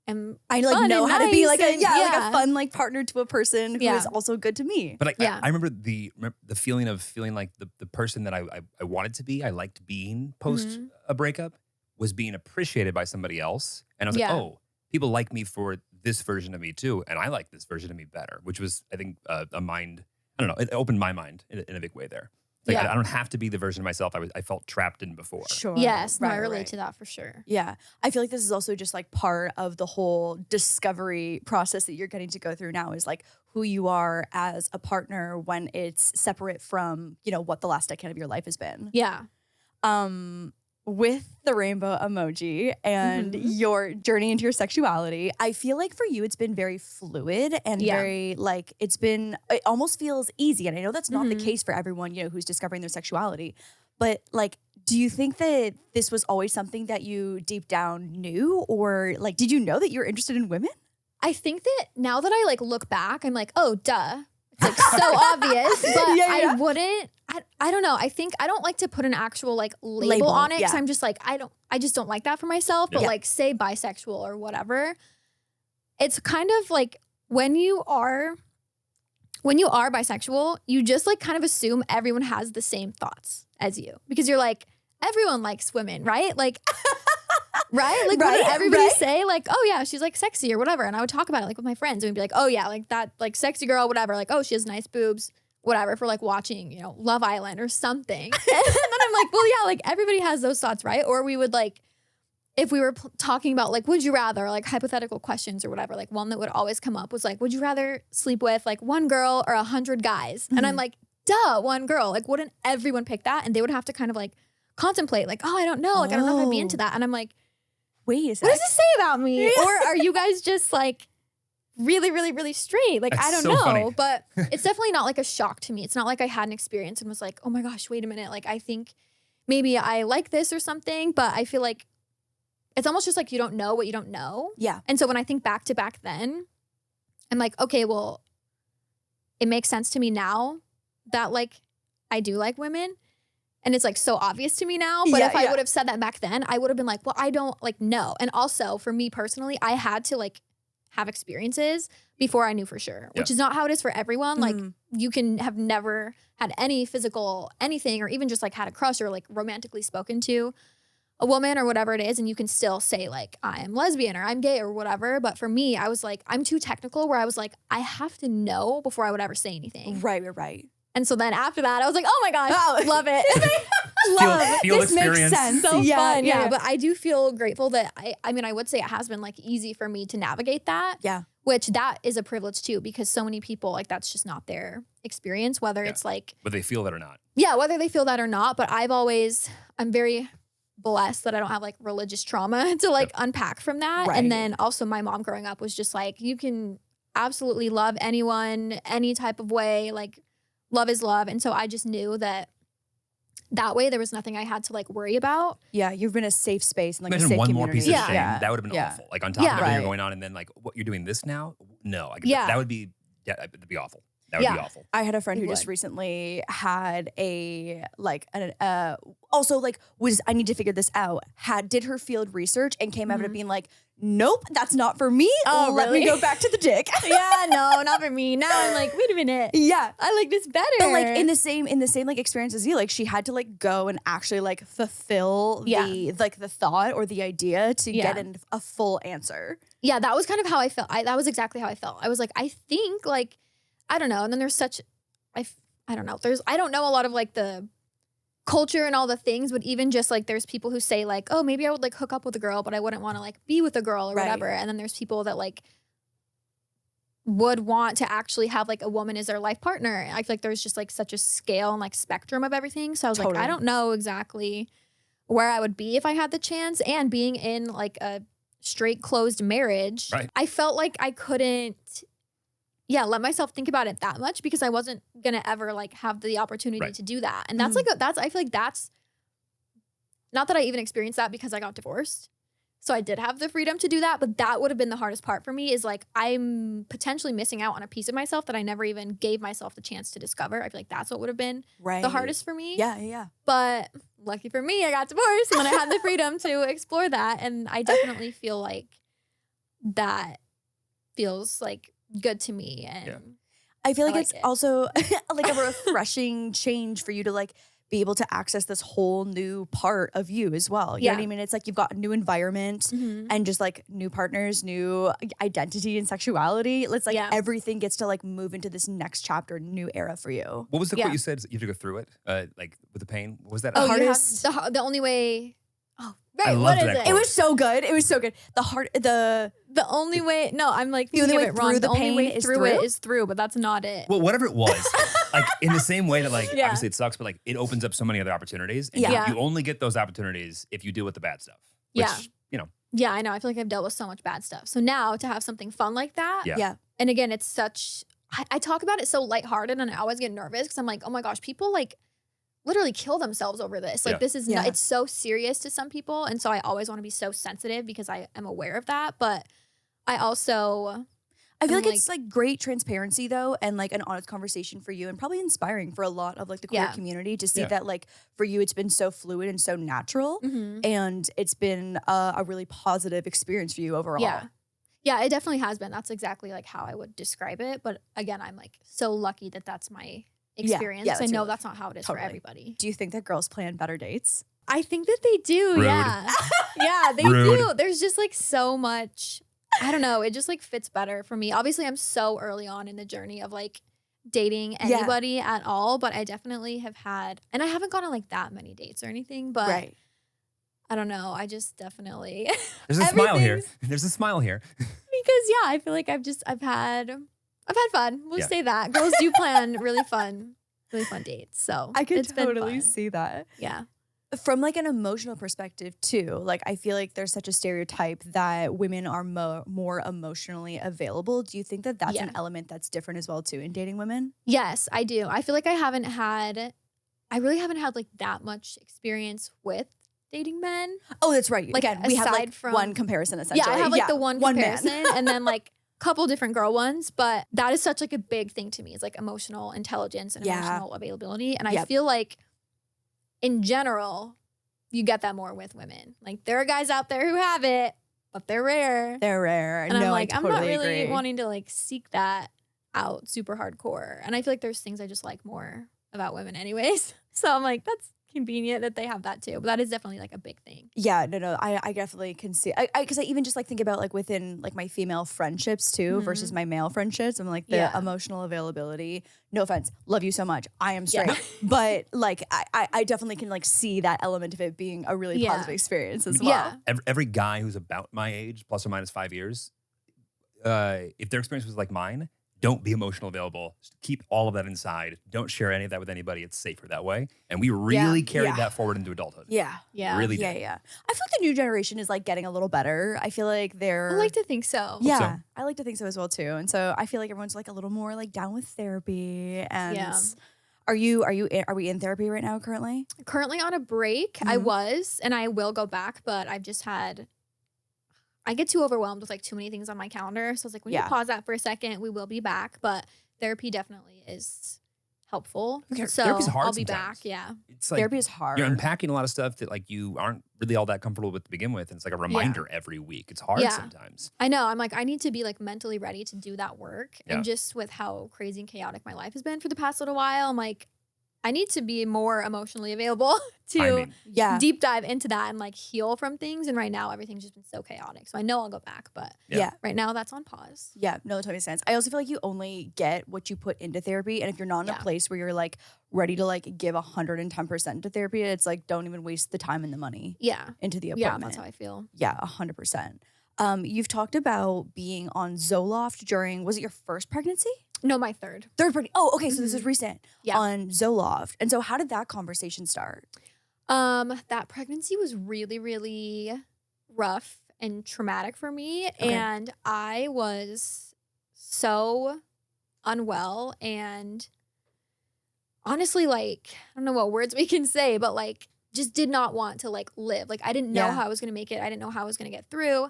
like know how to be like and, like a fun like partner to a person who is Yeah. also good to me. But I remember the feeling like the person that I wanted to be, I liked being post a breakup, was being appreciated by somebody else. And I was like, oh, people like me for this version of me too. And I like this version of me better, which was, I think, a mind, I don't know, it opened my mind in a big way there. Like, I don't have to be the version of myself I felt trapped in before. Sure. Yes, no, I relate to that for sure. Yeah. I feel like this is also just like part of the whole discovery process that you're getting to go through now, is like who you are as a partner when it's separate from, you know, what the last decade of your life has been. Yeah. With the rainbow emoji and your journey into your sexuality, I feel like for you, it's been very fluid and very like, it almost feels easy. And I know that's not the case for everyone, you know, who's discovering their sexuality. But like, do you think that this was always something that you deep down knew, or like, did you know that you were interested in women? I think that now that I like look back, I'm like, oh, duh. It's like so obvious, but I wouldn't. I don't know. I think I don't like to put an actual like label on it because I'm just like I just don't like that for myself. But like say bisexual or whatever, it's kind of like when you are bisexual, you just like kind of assume everyone has the same thoughts as you because you're like everyone likes women, right? Like. Right? Like, what did everybody say? Like, oh, yeah, she's like sexy or whatever. And I would talk about it like with my friends and we'd be like, oh, yeah, like that, like sexy girl, whatever. Like, oh, she has nice boobs, whatever, for like watching, you know, Love Island or something. And then I'm like, well, yeah, like everybody has those thoughts, right? Or we would like, if we were talking about like, would you rather, like hypothetical questions or whatever, like one that would always come up was like, would you rather sleep with like one girl or 100 guys? And I'm like, duh, one girl. Like, wouldn't everyone pick that? And they would have to kind of like contemplate, like, oh, I don't know. Like, I don't know if I'd be into that. And I'm like, wait a second. What does this say about me? Or are you guys just like really, really, really straight? Like, I don't know. Funny. But it's definitely not like a shock to me. It's not like I had an experience and was like, oh my gosh, wait a minute. Like, I think maybe I like this or something. But I feel like it's almost just like you don't know what you don't know. Yeah. And so when I think back to back then, I'm like, okay, well, it makes sense to me now that like I do like women. And it's like so obvious to me now. But if I would have said that back then, I would have been like, well, I don't like know. And also for me personally, I had to like have experiences before I knew for sure, which is not how it is for everyone. Like you can have never had any physical anything or even just like had a crush or like romantically spoken to a woman or whatever it is. And you can still say like, I'm lesbian or I'm gay or whatever. But for me, I was like, I'm too technical where I was like, I have to know before I would ever say anything. Right. And so then after that, I was like, oh my gosh, love it. Field this experience. makes sense. So fun. Yeah. But I do feel grateful that I mean, I would say it has been like easy for me to navigate that. Yeah. Which that is a privilege too, because so many people like that's just not their experience, whether it's like. Whether they feel that or not. Yeah, whether they feel that or not. But I'm very blessed that I don't have like religious trauma to like unpack from that. And then also my mom growing up was just like, you can absolutely love anyone, any type of way, like love is love. And so I just knew that way there was nothing I had to like worry about. Yeah, you've been a safe space and like Imagine a safe one community. more piece of shame. That would have been awful. Like on top of everything going on and then like, what, you're doing this now? No. That would be, that'd be awful. That would be awful. I had a friend who just recently had also like I need to figure this out. Did her field research and came out of it being like, nope, that's not for me. Oh, let me go back to the dick. Yeah, no, not for me. Now I'm like, wait a minute. Yeah, I like this better. But like in the same like experience as you, like she had to like go and actually like fulfill the like the thought or the idea to get a full answer. Yeah, that was kind of how I felt. That was exactly how I felt. I was like, I think like. I don't know. And then there's I don't know. I don't know a lot of like the culture and all the things, but even just like there's people who say like, oh, maybe I would like hook up with a girl, but I wouldn't want to like be with a girl or whatever. And then there's people that like would want to actually have like a woman as their life partner. I feel like there's just like such a scale and like spectrum of everything. So I was like, I don't know exactly where I would be if I had the chance. And being in like a straight closed marriage, I felt like I couldn't let myself think about it that much because I wasn't gonna ever like have the opportunity to do that. And that's I feel like that's not that I even experienced that because I got divorced. So I did have the freedom to do that, but that would have been the hardest part for me is like I'm potentially missing out on a piece of myself that I never even gave myself the chance to discover. I feel like that's what would have been the hardest for me. Yeah. But lucky for me, I got divorced and then I had the freedom to explore that. And I definitely feel like that feels like good to me. And I feel like it's also like a refreshing change for you to like be able to access this whole new part of you as well. You know what I mean? It's like you've got a new environment and just like new partners, new identity and sexuality. It's like everything gets to like move into this next chapter, new era for you. What was the quote you said? You have to go through it, like with the pain. What was that? Hardest. The only way. Oh, right. I What loved is that it? quote. It was so good. It was so good. The only way. No, I'm like the only way it wrong. through the only pain way is through through? it is through, but that's not it. Well, whatever it was, like in the same way that like obviously it sucks, but like it opens up so many other opportunities. And you only get those opportunities if you deal with the bad stuff. Which, you know. Yeah, I know. I feel like I've dealt with so much bad stuff. So now to have something fun like that. Yeah. And again, it's such. I talk about it so lighthearted, and I always get nervous because I'm like, oh my gosh, people like literally kill themselves over this. Like this is not, it's so serious to some people. And so I always want to be so sensitive because I am aware of that. But I also I feel like it's like great transparency though, and like an honest conversation for you, and probably inspiring for a lot of like the queer community to see that like for you it's been so fluid and so natural, and it's been a really positive experience for you overall. Yeah, it definitely has been. That's exactly like how I would describe it. But again, I'm like so lucky that that's my experience. I know that's not how it is for everybody. Do you think that girls plan better dates? I think that they do. Rude. Yeah. Yeah, they do. There's just like so much. I don't know. It just like fits better for me. Obviously, I'm so early on in the journey of like dating anybody at all, but I definitely have had, and I haven't gone on like that many dates or anything, but I don't know. I just definitely. There's a smile here. There's a smile here. Because I feel like I've had fun. We'll say that. Girls do plan really fun dates. So I could it's been totally fun. see that. Yeah. From like an emotional perspective too, like I feel like there's such a stereotype that women are more emotionally available. Do you think that that's an element that's different as well too in dating women? Yes, I do. I feel like I really haven't had like that much experience with dating men. Oh, that's right. Like again, we have like from one comparison essentially. Yeah, I have like the one comparison man. and then like couple different girl ones, but that is such like a big thing to me. It's like emotional intelligence and emotional availability. And I feel like in general, you get that more with women. Like there are guys out there who have it, but they're rare. They're rare. And I'm like, totally I'm not really agree. wanting to like seek that out super hardcore. And I feel like there's things I just like more about women anyways. So I'm like, that's convenient that they have that too. But that is definitely like a big thing. Yeah, no. I definitely can see. Because I even just like think about like within like my female friendships too versus my male friendships. I'm like the emotional availability. No offense, love you so much. I am straight, but like I definitely can like see that element of it being a really positive experience as well. Every guy who's about my age, plus or minus 5 years, if their experience was like mine, don't be emotional available. Just keep all of that inside. Don't share any of that with anybody. It's safer that way. And we really carried that forward into adulthood. Yeah. Really did. Yeah. I feel like the new generation is like getting a little better. I feel like they're. I like to think so. Yeah, I like to think so as well too. And so I feel like everyone's like a little more like down with therapy. And are we in therapy right now currently? Currently on a break. I was, and I will go back, but I've just had. I get too overwhelmed with like too many things on my calendar. So I was like, we need to pause that for a second. We will be back. But therapy definitely is helpful. So therapy's hard I'll be sometimes. back. Yeah. It's like Therapy is hard. You're unpacking a lot of stuff that like you aren't really all that comfortable with to begin with. And it's like a reminder every week. It's hard sometimes. I know. I'm like, I need to be like mentally ready to do that work. And just with how crazy and chaotic my life has been for the past little while, I'm like, I need to be more emotionally available to deep dive into that and like heal from things. And right now everything's just been so chaotic. So I know I'll go back, but right now that's on pause. Yeah, no, that totally makes sense. I also feel like you only get what you put into therapy. And if you're not in a place where you're like ready to like give 110% to therapy, it's like don't even waste the time and the money into the appointment. Yeah, that's how I feel. Yeah, 100%. You've talked about being on Zoloft during, was it your first pregnancy? No, my third. Third pregnancy. Oh, okay. So this is recent. Yeah. On Zoloft. And so how did that conversation start? That pregnancy was really, really rough and traumatic for me. Okay. And I was so unwell and honestly, like, I don't know what words we can say, but like just did not want to like live. Like I didn't know how I was going to make it. I didn't know how I was going to get through.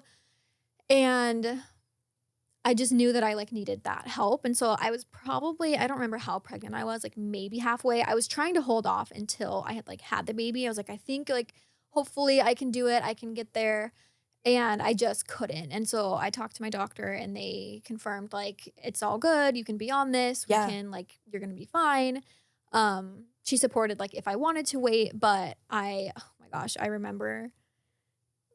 And I just knew that I like needed that help. And so I was probably, I don't remember how pregnant I was, like maybe halfway. I was trying to hold off until I had like had the baby. I was like, I think like hopefully I can do it. I can get there. And I just couldn't. And so I talked to my doctor and they confirmed like, it's all good. You can be on this. We can like, you're going to be fine. She supported like if I wanted to wait, but oh my gosh, I remember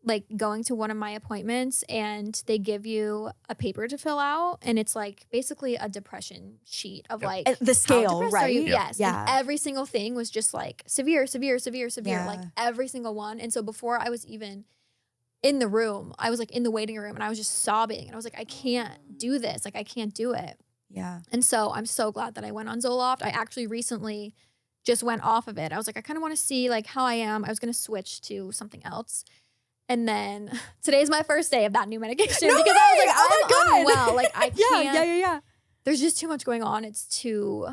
like going to one of my appointments and they give you a paper to fill out and it's like basically a depression sheet of like the scale, right? Yes. And every single thing was just like severe, like every single one. And so before I was even in the room, I was like in the waiting room and I was just sobbing and I was like, I can't do this. Like I can't do it. Yeah. And so I'm so glad that I went on Zoloft. I actually recently just went off of it. I was like, I kind of want to see like how I am. I was going to switch to something else. And then today's my first day of that new medication because I was like, I'm unwell. Like I can't. Yeah. There's just too much going on. It's too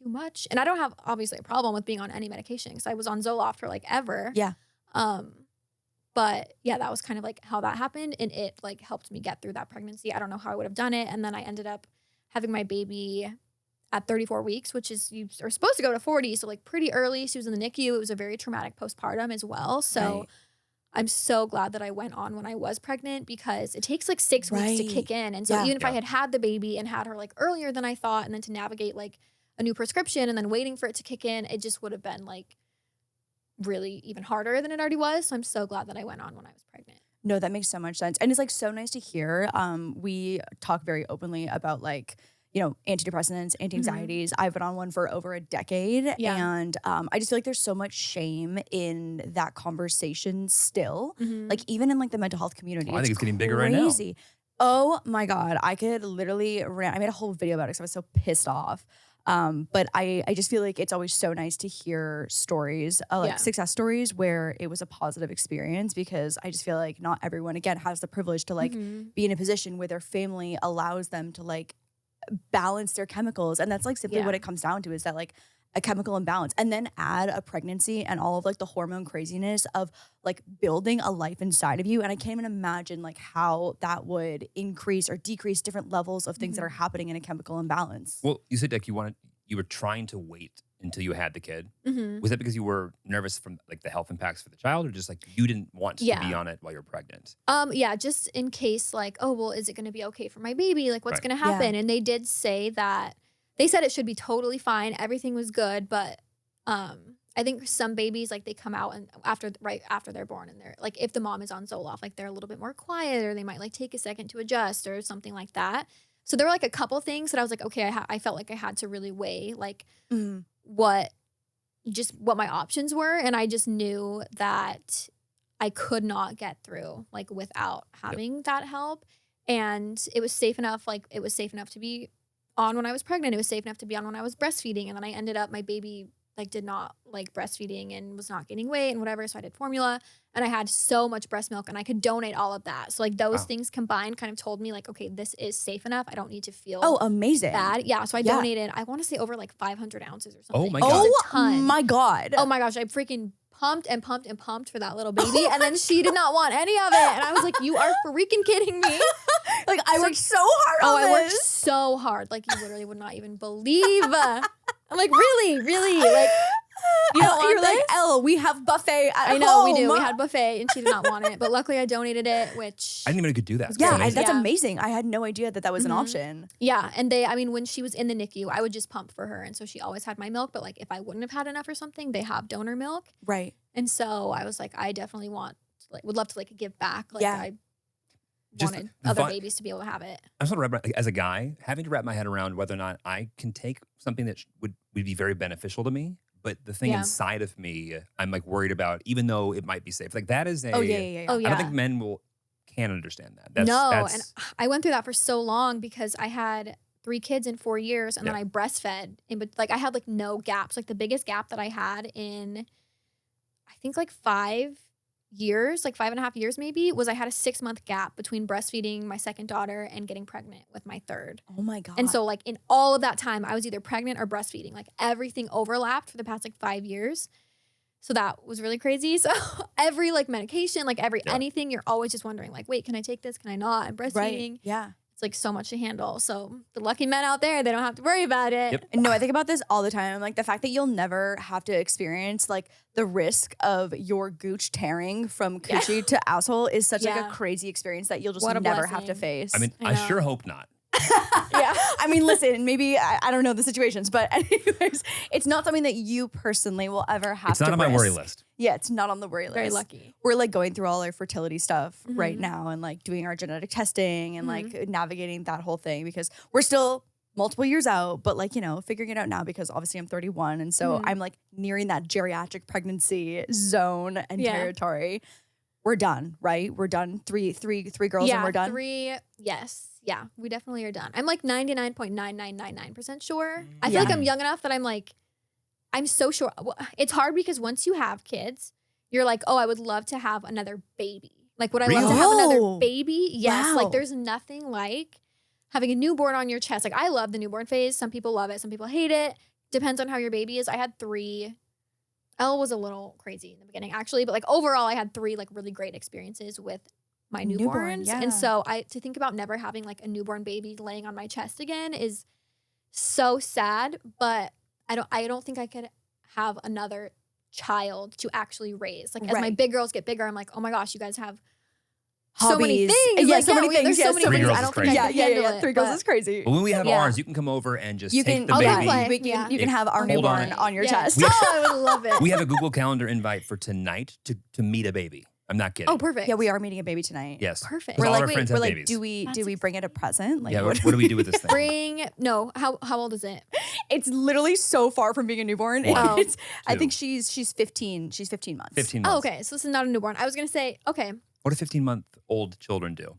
much. And I don't have obviously a problem with being on any medication because I was on Zoloft for like ever. Yeah. But yeah, that was kind of like how that happened. And it like helped me get through that pregnancy. I don't know how I would have done it. And then I ended up having my baby at 34 weeks, which is you are supposed to go to 40. So like pretty early. She was in the NICU. It was a very traumatic postpartum as well. So I'm so glad that I went on when I was pregnant because it takes like 6 weeks to kick in. And so even if I had the baby and had her like earlier than I thought, and then to navigate like a new prescription and then waiting for it to kick in, it just would have been like really even harder than it already was. So I'm so glad that I went on when I was pregnant. No, that makes so much sense. And it's like so nice to hear. We talk very openly about like, you know, antidepressants, anti-anxieties. I've been on one for over a decade. And I just feel like there's so much shame in that conversation still. Like even in like the mental health community. I think it's getting bigger right now. Oh my God. I could literally I made a whole video about it because I was so pissed off. But I just feel like it's always so nice to hear stories, like success stories where it was a positive experience because I just feel like not everyone, again, has the privilege to like be in a position where their family allows them to like balance their chemicals. And that's like simply what it comes down to is that like a chemical imbalance and then add a pregnancy and all of like the hormone craziness of like building a life inside of you. And I can't even imagine like how that would increase or decrease different levels of things that are happening in a chemical imbalance. Well, you said like you were trying to wait until you had the kid. Was that because you were nervous from like the health impacts for the child or just like you didn't want to be on it while you're pregnant? Yeah, just in case like, oh, well, is it going to be okay for my baby? Like what's going to happen? And they did say that they said it should be totally fine. Everything was good. But I think some babies, like they come out and right after they're born and they're like, if the mom is on Zoloft, like they're a little bit more quiet or they might like take a second to adjust or something like that. So there were like a couple things that I was like, okay, I felt like I had to really weigh like what my options were. And I just knew that I could not get through like without having that help. And it was safe enough. Like it was safe enough to be on when I was pregnant. It was safe enough to be on when I was breastfeeding. And then I ended up, my baby like did not like breastfeeding and was not gaining weight and whatever. So I did formula and I had so much breast milk and I could donate all of that. So like those things combined kind of told me like, okay, this is safe enough. I don't need to feel amazing bad. Yeah. So I donated, I want to say over like 500 ounces or something. Oh my God. My God. Oh my gosh. I freaking pumped and pumped and pumped for that little baby. And then she did not want any of it. And I was like, you are freaking kidding me. Like I worked so hard on this. I worked so hard. Like you literally would not even believe. I'm like, really? Like, you don't want You're this? like, Elle, we have buffet at I know, home. we do. We had buffet and she did not want it. But luckily I donated it, which... I didn't even know you could do that. Yeah, that's amazing. I had no idea that was an option. Yeah, and when she was in the NICU, I would just pump for her. And so she always had my milk. But like if I wouldn't have had enough or something, they have donor milk. Right. And so I was like, I definitely would love to like give back. Like I wanted other babies to be able to have it. I'm sort of as a guy, having to wrap my head around whether or not I can take something that would be very beneficial to me. But the thing inside of me, I'm like worried about, even though it might be safe. Like that is I don't think men can understand that. And I went through that for so long because I had 3 kids in 4 years and then I breastfed. But like I had like no gaps. Like the biggest gap that I had in, I think like 5 years, like 5.5 years maybe, was I had a 6-month gap between breastfeeding my second daughter and getting pregnant with my third. Oh my God. And so like in all of that time, I was either pregnant or breastfeeding. Like everything overlapped for the past like 5 years. So that was really crazy. So every like medication, like anything, you're always just wondering like, wait, can I take this? Can I not? I'm breastfeeding. Right. Yeah. It's like so much to handle. So the lucky men out there, they don't have to worry about it. Yep. No, I think about this all the time. Like the fact that you'll never have to experience like the risk of your gooch tearing from coochie to asshole is such like a crazy experience that you'll just What a never have to blessing. face. I mean, I sure hope not. Yeah. I mean, listen, maybe I don't know the situations, but anyways, it's not something that you personally will ever have to It's not on my worry risk. list. Yeah, it's not on the worry list. Very lucky. We're like going through all our fertility stuff right now and like doing our genetic testing and like navigating that whole thing because we're still multiple years out, but like, you know, figuring it out now because obviously I'm 31. And so I'm like nearing that geriatric pregnancy zone and territory. We're done, right? We're done. Three girls and we're done. 3, yes. Yeah, we definitely are done. I'm like 99.9999% sure. I feel like I'm young enough that I'm like, I'm so sure. Well, it's hard because once you have kids, you're like, oh, I would love to have another baby. Like, would I love to have another baby? Yes. Wow. Like, there's nothing like having a newborn on your chest. Like, I love the newborn phase. Some people love it. Some people hate it. Depends on how your baby is. I had 3. Elle was a little crazy in the beginning, actually. But, like, overall, I had 3, like, really great experiences with my newborns. And so to think about never having, like, a newborn baby laying on my chest again is so sad. But I don't think I could have another child to actually raise. Like, as my big girls get bigger, I'm like, oh, my gosh, you guys have so many Hobbies. things. Yeah, Like, so many things. There's so many Three things. girls I is don't think crazy. I can handle it. 3 girls but- is crazy. But when we have Yeah. ours, you can come over and just You take can, the I'll baby. play. you can have our Hold newborn on. on your Yeah. chest. Oh, I would love it. We have a Google Calendar invite for tonight to meet a baby. I'm not kidding. Oh, perfect. Yeah, we are meeting a baby tonight. Yes. Perfect. 'Cause We're all like, our friends we're have like, babies. do we bring it a present? Like, Yeah, what do we do with this thing? How old is it? It's literally so far from being a newborn. One. It's, I 2. think she's 15. She's 15 months. 15 months. Oh, okay. So this is not a newborn. I was gonna say, okay. What do 15-month-old children do?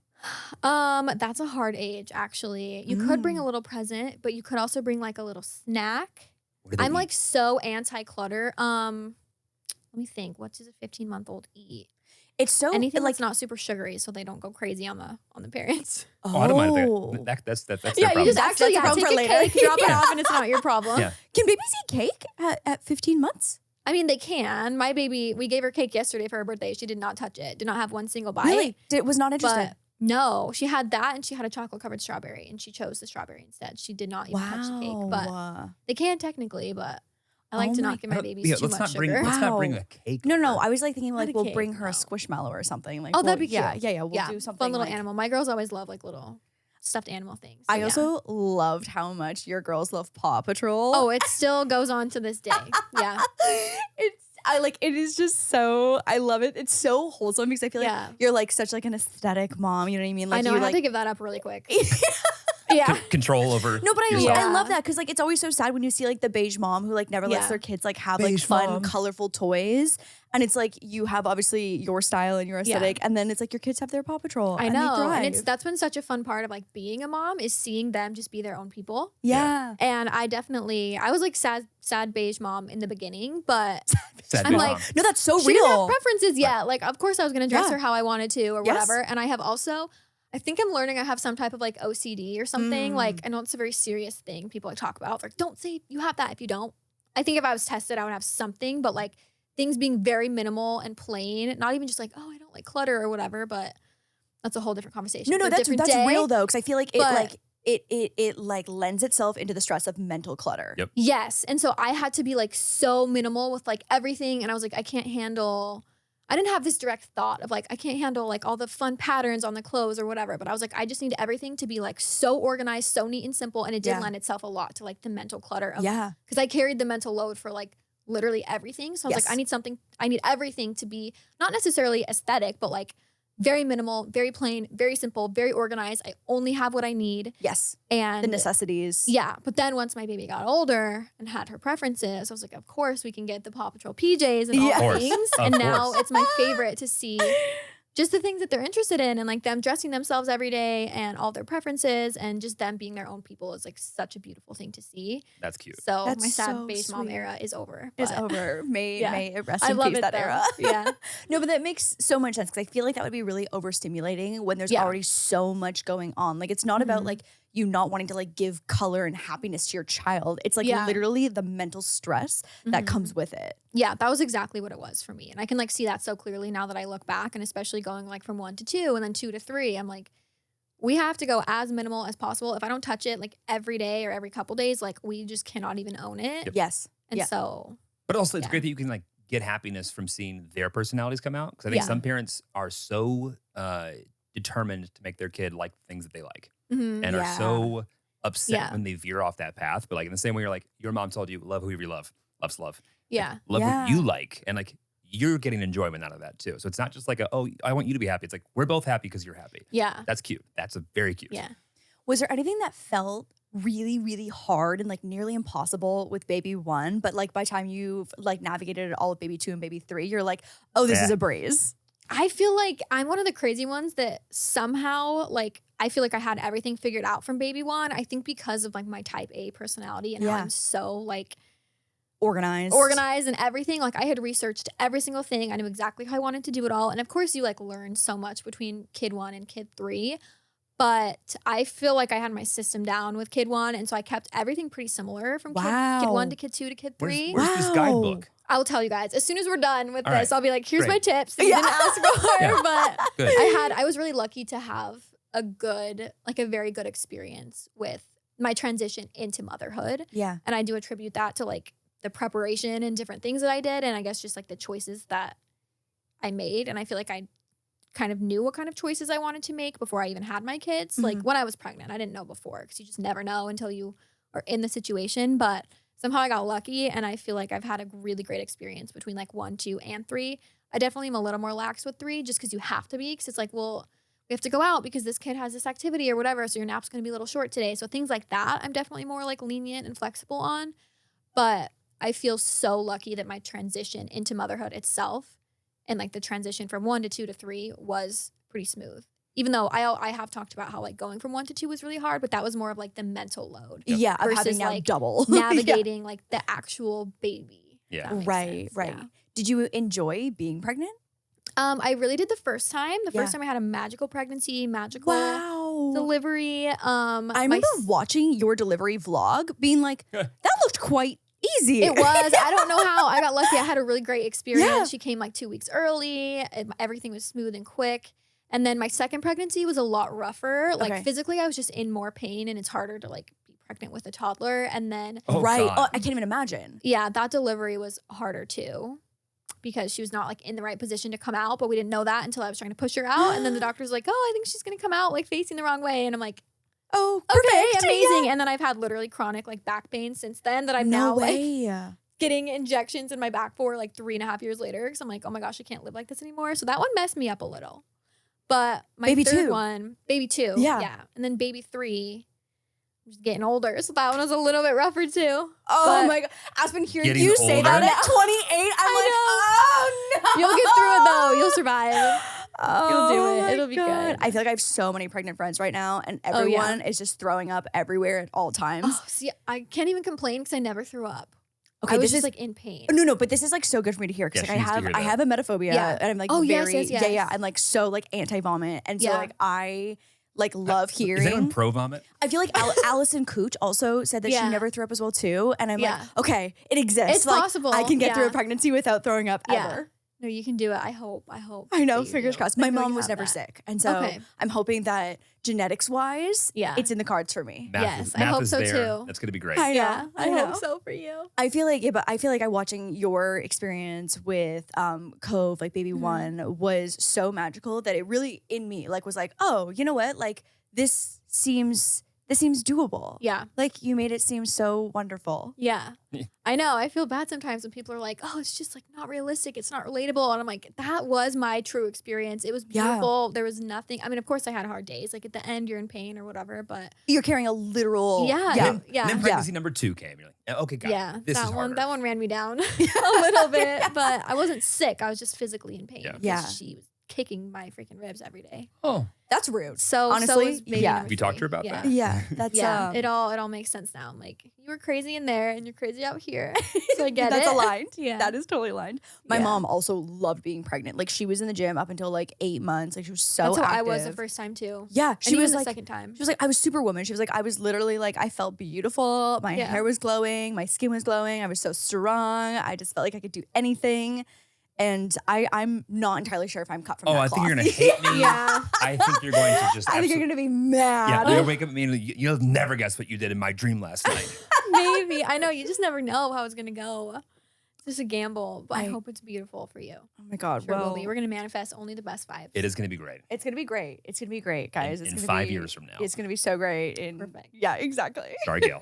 That's a hard age, actually. You could bring a little present, but you could also bring like a little snack. What do they I'm eat? like so anti-clutter. Let me think. What does a 15-month-old eat? It's so Anything like that's not super sugary, so they don't go crazy on the parents. Oh, I don't mind that. That's their Yeah, problem. you just That's actually a problem take for a later. cake, drop it off, and it's not your problem. Yeah. Can babies eat cake at 15 months? I mean, they can. My baby, we gave her cake yesterday for her birthday. She did not touch it. Did not have one single bite. Really? Was not interested. But no, she had that and she had a chocolate covered strawberry and she chose the strawberry instead. She did not even touch the cake. But they can technically, but I like to not give my babies too let's much not bring sugar. let's not bring Wow. a cake. No, over. I was like thinking like Not a we'll cake, bring her a no. squishmallow or something. Like, Oh, that'd be cute. Yeah, we'll do something fun little like, animal. My girls always love like little stuffed animal things. I So, also loved how much your girls love Paw Patrol. Oh, it still goes on to this day. Yeah. It is just so, I love it. It's so wholesome because I feel like Yeah. you're like such like an aesthetic mom. You know what I mean? Like I know. you I had like to give that up really quick. Yeah. Control over. No, but yourself. I love that because like it's always so sad when you see like the beige mom who like never lets Yeah. their kids like have like Beige fun, mom. colorful toys, and it's like you have obviously your style and your aesthetic, and then it's like your kids have their Paw Patrol. I and they know. And thrive. that's been such a fun part of like being a mom is seeing them just be their own people. yeah. And I was like sad beige mom in the beginning, but Sad I'm big like, mom. No, that's so she didn't have real. preferences yet. Like, of course I was gonna dress Yeah. her how I wanted to or Yes. whatever. And I have also, I think I'm learning I have some type of like OCD or something. Like, I know it's a very serious thing people like talk about. Like, don't say you have that if you don't. I think if I was tested, I would have something, but like things being very minimal and plain, not even just like, oh, I don't like clutter or whatever, but that's a whole different conversation. No, for a that's different day. real though because I feel like it But- like it like lends itself into the stress of mental clutter. Yep. Yes. And so I had to be like so minimal with like everything. And I was like, I didn't have this direct thought of like, I can't handle like all the fun patterns on the clothes or whatever. But I was like, I just need everything to be like so organized, so neat and simple. And it did Yeah. lend itself a lot to like the mental clutter of, Yeah. because I carried the mental load for like literally everything. So I was Yes. like, I need everything to be not necessarily aesthetic, but like very minimal, very plain, very simple, very organized. I only have what I need. Yes. And The necessities. yeah, but then once my baby got older and had her preferences, I was like, of course we can get the Paw Patrol PJs and all Yeah. the Of course. things. Of And now course. it's my favorite to see just the things that they're interested in and like them dressing themselves every day and all their preferences and just them being their own people is like such a beautiful thing to see. That's cute. So That's my sad so beige mom sweet. era is over. It's but- over. May it rest I in love peace, it that though. era. Yeah. No, but that makes so much sense because I feel like that would be really overstimulating when there's Yeah. already so much going on. Like it's not about like you not wanting to like give color and happiness to your child. It's like Yeah. literally the mental stress that comes with it. Yeah, that was exactly what it was for me. And I can like see that so clearly now that I look back, and especially going like from 1 to 2 and then 2 to 3. I'm like, we have to go as minimal as possible. If I don't touch it like every day or every couple days, like we just cannot even own it. Yep. Yes. And yeah. so But also, it's Yeah. great that you can like get happiness from seeing their personalities come out. Because I think Yeah. some parents are so determined to make their kid like things that they like, and are Yeah. so upset Yeah. when they veer off that path. But like in the same way, you're like, your mom told you, love whoever you love. Love's love. yeah. Love Yeah. what you like, and like you're getting enjoyment out of that too. So it's not just like oh, I want you to be happy. It's like we're both happy because you're happy. Yeah. That's cute. That's a very cute. Yeah. Was there anything that felt really, really hard and like nearly impossible with baby 1, but like by the time you've like navigated it all with baby 2 and baby 3, you're like, oh, this Yeah. is a breeze. I feel like I'm one of the crazy ones that somehow like I feel like I had everything figured out from baby 1. I think because of like my type A personality and how Yeah. I'm so like Organized. and everything. Like I had researched every single thing. I knew exactly how I wanted to do it all. And of course you like learn so much between kid 1 and kid 3. But I feel like I had my system down with kid 1. And so I kept everything pretty similar from kid Wow. 1 to kid 2 to kid 3. Where's this Wow. guidebook? I'll tell you guys as soon as we're done with All this. right. I'll be like, here's my Great. tips that you didn't ask for. Yeah. But Good. I was really lucky to have a very good experience with my transition into motherhood. Yeah. And I do attribute that to like the preparation and different things that I did. And I guess just like the choices that I made. And I feel like I kind of knew what kind of choices I wanted to make before I even had my kids. Like when I was pregnant, I didn't know before because you just never know until you are in the situation. But somehow I got lucky, and I feel like I've had a really great experience between like 1, 2, and 3. I definitely am a little more lax with 3 just because you have to be, because it's like, well, we have to go out because this kid has this activity or whatever, so your nap's going to be a little short today. So things like that, I'm definitely more like lenient and flexible on. But I feel so lucky that my transition into motherhood itself and like the transition from 1 to 2 to 3 was pretty smooth. Even though I have talked about how like going from 1 to 2 was really hard, but that was more of like the mental load. Yeah. Of Versus, having now like, double. Yeah. Navigating like the actual baby. Yeah. if that makes Right. sense. Right. Yeah. Did you enjoy being pregnant? I really did the first time. The first Yeah. time I had a magical pregnancy, magical Wow. delivery. I remember watching your delivery vlog being like, that looked quite easy. It was. I don't know how. I got lucky. I had a really great experience. Yeah. She came like 2 weeks early. Everything was smooth and quick. And then my second pregnancy was a lot rougher. Like Okay. physically, I was just in more pain, and it's harder to like be pregnant with a toddler. And then, Oh, right. God. Oh, I can't even imagine. yeah, that delivery was harder too, because she was not like in the right position to come out. But we didn't know that until I was trying to push her out. And then the doctor's like, "Oh, I think she's gonna come out like facing the wrong way." And I'm like, Oh, "Okay, perfect. amazing." Yeah. And then I've had literally chronic like back pain since then that I'm No now like way. getting injections in my back for like 3.5 years later, because I'm like, oh my gosh, I can't live like this anymore. So that one messed me up a little. But my Baby third 2. one, baby 2, Yeah. and then baby 3, I'm just getting older, so that one was a little bit rougher too. Oh But- my God. Aspyn, hearing Getting you say that older? at 28, I'm like, oh no. You'll get through it though. You'll survive. Oh, You'll do it. my It'll be God. good. I feel like I have so many pregnant friends right now, and Oh, yeah. everyone is just throwing up everywhere at all times. Oh, see, I can't even complain because I never threw up. Okay, I was this just is like in pain. no, but this is like so good for me to hear because Yeah, like she needs to hear I that. have emetophobia Yeah. and I'm like Oh, yes, very yes, yeah yes. I'm like so like anti-vomit, and so Yeah. like I like love Is anyone hearing. pro vomit? I feel like Allison Cooch also said that Yeah. she never threw up as well too, and I'm Yeah. like, okay, it exists. It's like, possible. I can get through a Yeah. pregnancy without throwing up Yeah. ever. No, you can do it. I hope. I know, that you fingers do. crossed. I My know mom you was have never that. sick, and so Okay. I'm hoping that genetics wise, Yeah. it's in the cards for me. Math Yes, is, I math hope is so, there. too. That's gonna be great. I know. Yeah, I know. hope so for you. I feel like, yeah, but I feel like watching your experience with Cove, like baby Mm-hmm. one, was so magical that it really in me like was like, oh, you know what? Like this seems doable. Yeah. Like you made it seem so wonderful. Yeah. Yeah. I know. I feel bad sometimes when people are like, oh, it's just like not realistic. It's not relatable. And I'm like, that was my true experience. It was Yeah. beautiful. There was nothing. I mean, of course I had hard days. Like at the end, you're in pain or whatever. But You're carrying a literal yeah. yeah. And Yeah. then pregnancy number 2 came. You're like, okay, got Yeah. it. This is that one ran me down a Yeah. little bit. But I wasn't sick. I was just physically in pain. Yeah. because Yeah. She kicking my freaking ribs every day. Oh, That's rude. So honestly, is baby yeah. number Have you talked to her three. about Yeah. that? Yeah, that's It all makes sense now. I'm like, you were crazy in there and you're crazy out here. So I get that's it. aligned. Yeah. That is totally aligned. My Yeah. mom also loved being pregnant. Like she was in the gym up until like 8 months. Like she was so That's how active. I was the first time too. Yeah, She she was was the like second time. she was like I was superwoman. She was like I was literally like I felt beautiful. My Yeah. hair was glowing. My skin was glowing. I was so strong. I just felt like I could do anything. And I'm not entirely sure if I'm cut from Oh, that I think you're cloth. gonna hate me. Yeah. I think you're going to just. I think you're gonna be mad. Yeah, you'll wake up and you'll never guess what you did in my dream last night. Maybe. I know. You just never know how it's going to go. It's just a gamble. But I hope it's beautiful for you. Oh my god. Sure will well, be. We're going to manifest only the best vibes. It is going to be great. it's gonna be great. It's gonna be great, guys. In It's gonna 5 be, years from now. It's gonna be so great. Perfect. Yeah, exactly. Sorry, Gail.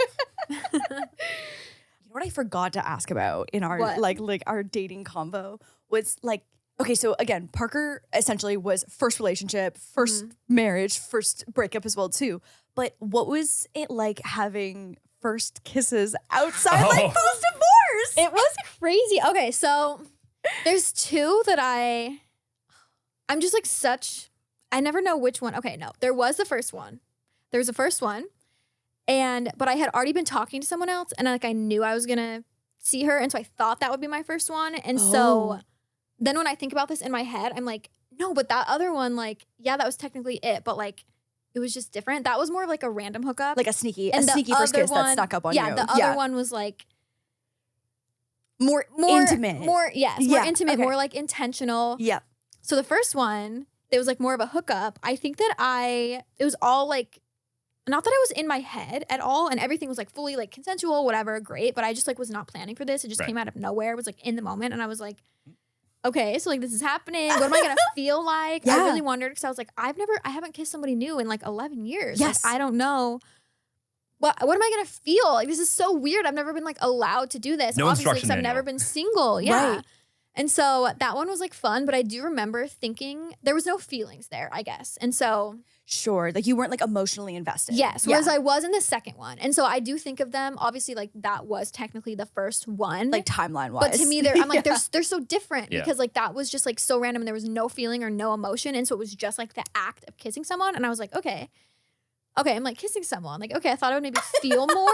You know what I forgot to ask about in our What? like our dating convo was like, okay, so again, Parker essentially was first relationship, first marriage, first breakup as well too. But what was it like having first kisses outside like Oh. post divorce? It was crazy. Okay, so there's two that I'm just like I never know which one. Okay, no. There was the first one. There was the first one. But I had already been talking to someone else and like I knew I was going to see her. And so I thought that would be my first one. And so then when I think about this in my head, I'm like, no, but that other one, like, yeah, that was technically it. But like, it was just different. That was more of like a random hookup. Like a sneaky And the first other kiss that one- snuck up on yeah, you. the other one was like more intimate. more Yeah, intimate, okay. more like intentional. Yeah. So the first one, it was like more of a hookup. I think that it was all like, not that I was in my head at all and everything was like fully like consensual, whatever, great. But I just like was not planning for this. It just Right. came out of nowhere. It was like in the moment. And I was like, okay, so like this is happening. What am I going to feel like? I Yeah. really wondered because I was like, I haven't kissed somebody new in like 11 years. Yes. Like, I don't know. What am I going to feel? Like, this is so weird. I've never been like allowed to do this. No obviously, instruction because I've never manual. been single. Yeah. Right. And so that one was like fun, but I do remember thinking there was no feelings there, I guess. And so Sure. Like you weren't like emotionally invested. yes, Yeah. whereas I was in the second one. And so I do think of them, obviously, like that was technically the first one. like timeline wise. but to me, I'm like, they're so different Yeah. because like that was just like so random and there was no feeling or no emotion. And so it was just like the act of kissing someone. And I was like, okay, I'm like kissing someone. Like, okay, I thought I would maybe feel more.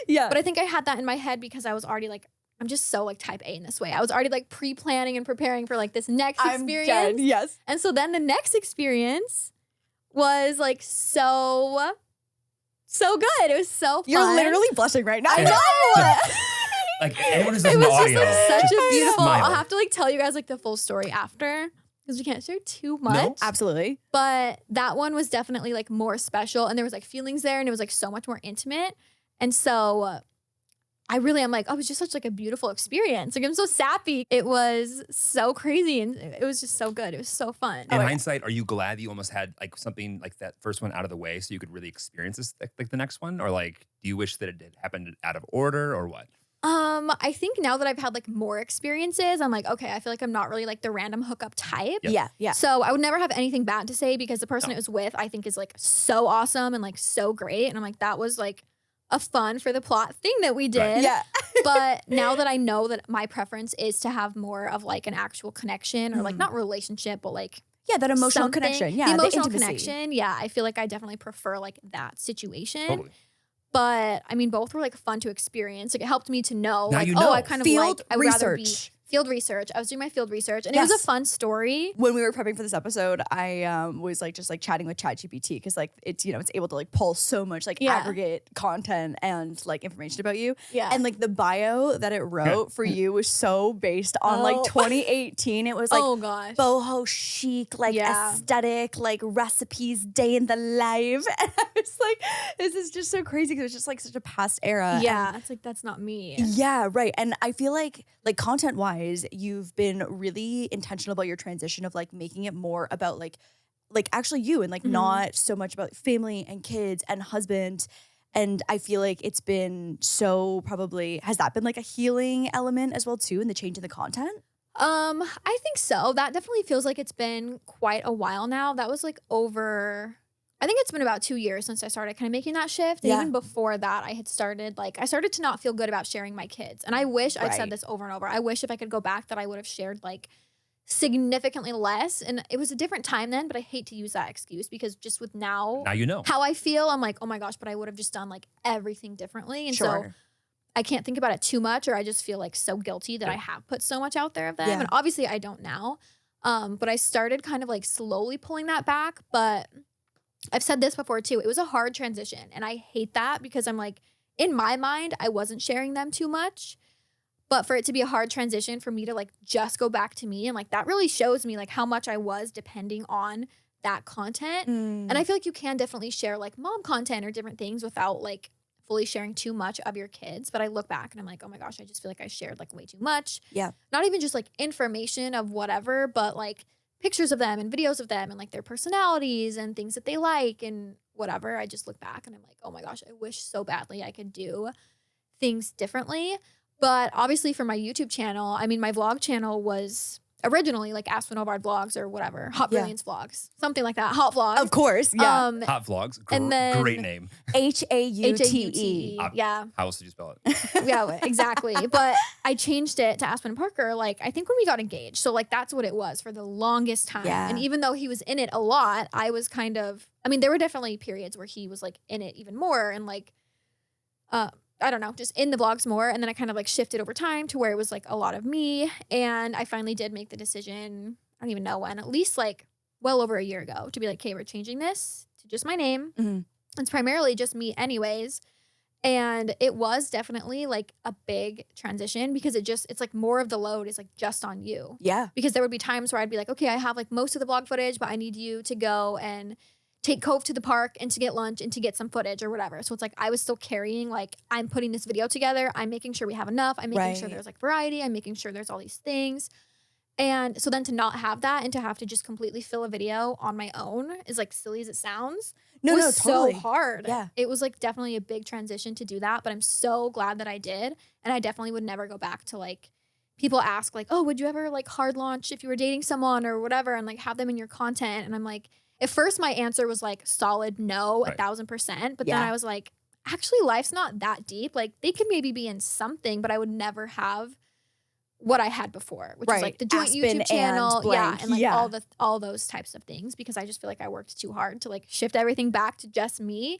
yeah. But I think I had that in my head because I was already like, I'm just so like type A in this way. I was already like pre-planning and preparing for like this next experience. dead. Yes. And so then the next experience was like so good. It was so fun. You're literally blushing right now. I know. Like anyone who's It in was the just audio. like such a beautiful. Smile. I'll have to like tell you guys like the full story after because we can't share too much. Absolutely. But that one was definitely like more special and there was like feelings there and it was like so much more intimate. And so I'm like, oh, it was just such like a beautiful experience. Like I'm so sappy. It was so crazy and it was just so good. It was so fun. In hindsight, are you glad that you almost had like something like that first one out of the way so you could really experience this like the next one? Or like, do you wish that it had happened out of order or what? I think now that I've had like more experiences, I'm like, okay, I feel like I'm not really like the random hookup type. Yep. Yeah. Yeah. So I would never have anything bad to say because the person it was with, I think is like so awesome and like so great. And I'm like, that was like a fun for the plot thing that we did. Right. Yeah. But now that I know that my preference is to have more of like an actual connection or like not relationship, but like Yeah. That emotional something. connection. Yeah. The emotional intimacy. connection. Yeah. I feel like I definitely prefer like that situation. Totally. But I mean, both were like fun to experience. Like it helped me to know, Now like, you oh, know. I kind of Field like, I would rather be research. field research. I was doing my field research and it was a Yes. fun story. When we were prepping for this episode, I was like just like chatting with ChatGPT because like it's it's able to like pull so much like Yeah. aggregate content and like information about you. Yeah. And like the bio that it wrote for you was so based on like Oh. 2018. It was like oh gosh. boho chic, like Yeah. aesthetic, like recipes, day in the life. And I was like, this is just so crazy because it's just like such a past era. Yeah. It's like, that's not me. Yeah, right. And I feel like content wise, you've been really intentional about your transition of like making it more about like actually you and like not so much about family and kids and husband. And I feel like it's been so probably, has that been like a healing element as well too in the change in the content? I think so. That definitely feels like it's been quite a while now. That was like I think it's been about 2 years since I started kind of making that shift. And Yeah. even before that, I started to not feel good about sharing my kids. And I wish I've Right. said this over and over. I wish if I could go back that I would have shared like significantly less. And it was a different time then, but I hate to use that excuse because just with now you know how I feel, I'm like, oh my gosh, but I would have just done like everything differently. And so I can't think about it too much, or I just feel like so guilty that I have put so much out there of them. And obviously I don't now. But I started kind of like slowly pulling that back. But I've said this before too. It was a hard transition. And I hate that because I'm like, in my mind, I wasn't sharing them too much. But for it to be a hard transition for me to like just go back to me, and like that really shows me like how much I was depending on that content. And I feel like you can definitely share like mom content or different things without like fully sharing too much of your kids. But I look back and I'm like, oh my gosh, I just feel like I shared like way too much. Yeah. Not even just like information of whatever, but like pictures of them and videos of them and like their personalities and things that they like and whatever. I just look back and I'm like, oh my gosh, I wish so badly I could do things differently. But obviously for my YouTube channel, I mean, my vlog channel was originally like Aspyn Ovard vlogs or whatever, Hot Brilliance vlogs, something like that, Hot Vlogs. Of course, yeah. Hot Vlogs, and then great name. HAUTE. Yeah. How else did you spell it? Yeah, exactly. But I changed it to Aspyn Parker, like, I think when we got engaged. So, like, that's what it was for the longest time. Yeah. And even though he was in it a lot, I was kind of, I mean, there were definitely periods where he was, like, in it even more and, like, I don't know, just in the vlogs more. And then I kind of, like, shifted over time to where it was, like, a lot of me. And I finally did make the decision, I don't even know when, at least, like, well over a year ago to be like, okay, we're changing this to just my name. Mm-hmm. It's primarily just me anyways. And it was definitely like a big transition because it's like more of the load is like just on you. Yeah. Because there would be times where I'd be like, okay, I have like most of the vlog footage, but I need you to go and take Cove to the park and to get lunch and to get some footage or whatever. So it's like I was still carrying, like, I'm putting this video together. I'm making sure we have enough. I'm making sure there's like variety. I'm making sure there's all these things. And so then to not have that and to have to just completely fill a video on my own, is like silly as it sounds, was totally. so hard. Yeah. It was like definitely a big transition to do that, but I'm so glad that I did. And I definitely would never go back to, like, people ask like, oh, would you ever like hard launch if you were dating someone or whatever and like have them in your content? And I'm like, at first my answer was like solid no, 1,000%. But then I was like, actually life's not that deep. Like they could maybe be in something, but I would never have what I had before, which is like the joint Aspyn YouTube channel. And like all those types of things, because I just feel like I worked too hard to like shift everything back to just me.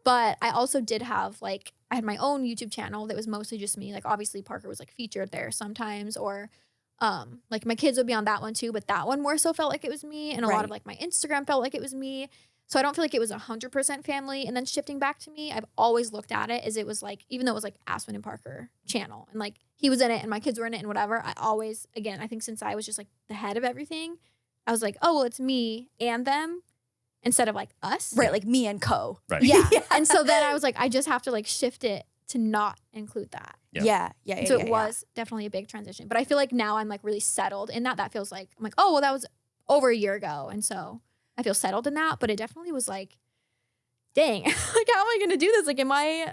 But I also did have like, I had my own YouTube channel that was mostly just me. Like obviously Parker was like featured there sometimes, or like my kids would be on that one too, but that one more so felt like it was me. And a lot of like my Instagram felt like it was me. So I don't feel like it was 100% family. And then shifting back to me, I've always looked at it as it was like, even though it was like Aspyn and Parker channel and like he was in it and my kids were in it and whatever, I always, again, I think since I was just like the head of everything, I was like, oh, well, it's me and them instead of like us. Right, like me and co. Right. Yeah. And so then I was like, I just have to like shift it to not include that. Yeah. So it was definitely a big transition. But I feel like now I'm like really settled in that. That feels like, I'm like, oh, well, that was over a year ago. And so I feel settled in that. But it definitely was like, dang, like, how am I going to do this? Like,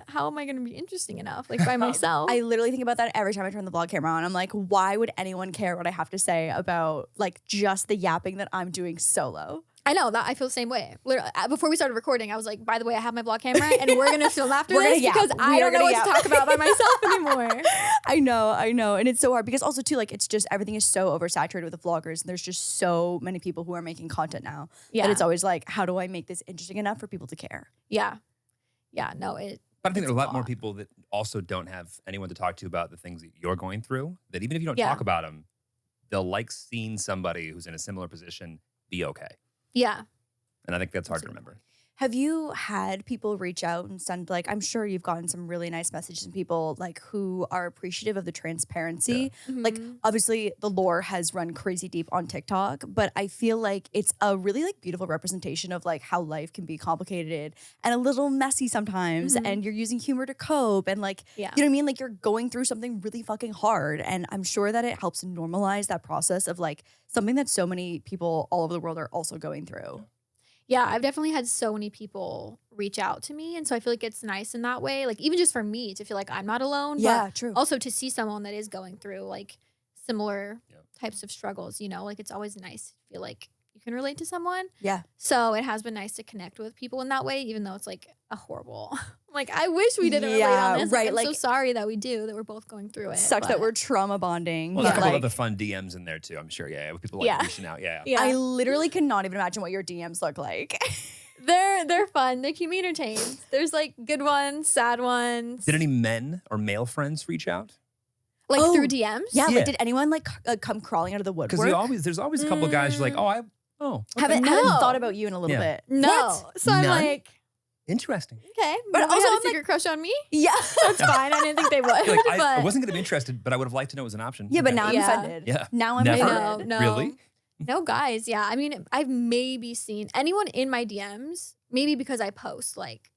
how am I going to be interesting enough? Like by myself. I literally think about that every time I turn the vlog camera on. I'm like, why would anyone care what I have to say about like just the yapping that I'm doing solo? I know that I feel the same way. Literally, before we started recording, I was like, by the way, I have my vlog camera and we're going to film after this because I don't know what to talk about by myself anymore. I know. And it's so hard because also too, like, it's just, everything is so oversaturated with the vloggers. And there's just so many people who are making content now that it's always like, how do I make this interesting enough for people to care? Yeah. Yeah, no, But I think there's a lot more people that also don't have anyone to talk to about the things that you're going through, that even if you don't talk about them, they'll like seeing somebody who's in a similar position be okay. Yeah. And I think that's hard to remember. Have you had people reach out and send, like, I'm sure you've gotten some really nice messages from people like who are appreciative of the transparency. Yeah. Like, obviously the lore has run crazy deep on TikTok, but I feel like it's a really like beautiful representation of like how life can be complicated and a little messy sometimes. And you're using humor to cope and like, you know what I mean? Like you're going through something really fucking hard. And I'm sure that it helps normalize that process of like something that so many people all over the world are also going through. Yeah, I've definitely had so many people reach out to me. And so I feel like it's nice in that way. Like even just for me to feel like I'm not alone. Yeah, but true. Also to see someone that is going through like similar types of struggles, you know, like it's always nice to feel like you can relate to someone. Yeah. So it has been nice to connect with people in that way, even though it's like a horrible. Like, I wish we didn't relate on this. Right. I'm so sorry that we do, that we're both going through it. Sucks that we're trauma bonding. Well, there's a but couple like, other fun DMs in there too, I'm sure. Yeah, with people like reaching out. Yeah. Yeah. I literally cannot even imagine what your DMs look like. They're fun. They keep me entertained. There's like good ones, sad ones. Did any men or male friends reach out? Like Oh, through DMs? Yeah, Yeah. like did anyone like come crawling out of the Because woodwork? there's always a couple of guys who're like, okay. Haven't No. thought about you in a little Yeah. bit. No. What? So I'm None? like, Interesting. okay. But But also also I'm had a secret crush on me? Yeah. That's fine. I didn't think they would. Like, I but wasn't going to be interested, but I would have liked to know it was an option. Yeah, but Okay. now I'm Yeah. offended. Yeah. Now I'm Never? offended. no. Really? No guys. Yeah. I mean, I've maybe seen anyone in my DMs, maybe because I post like,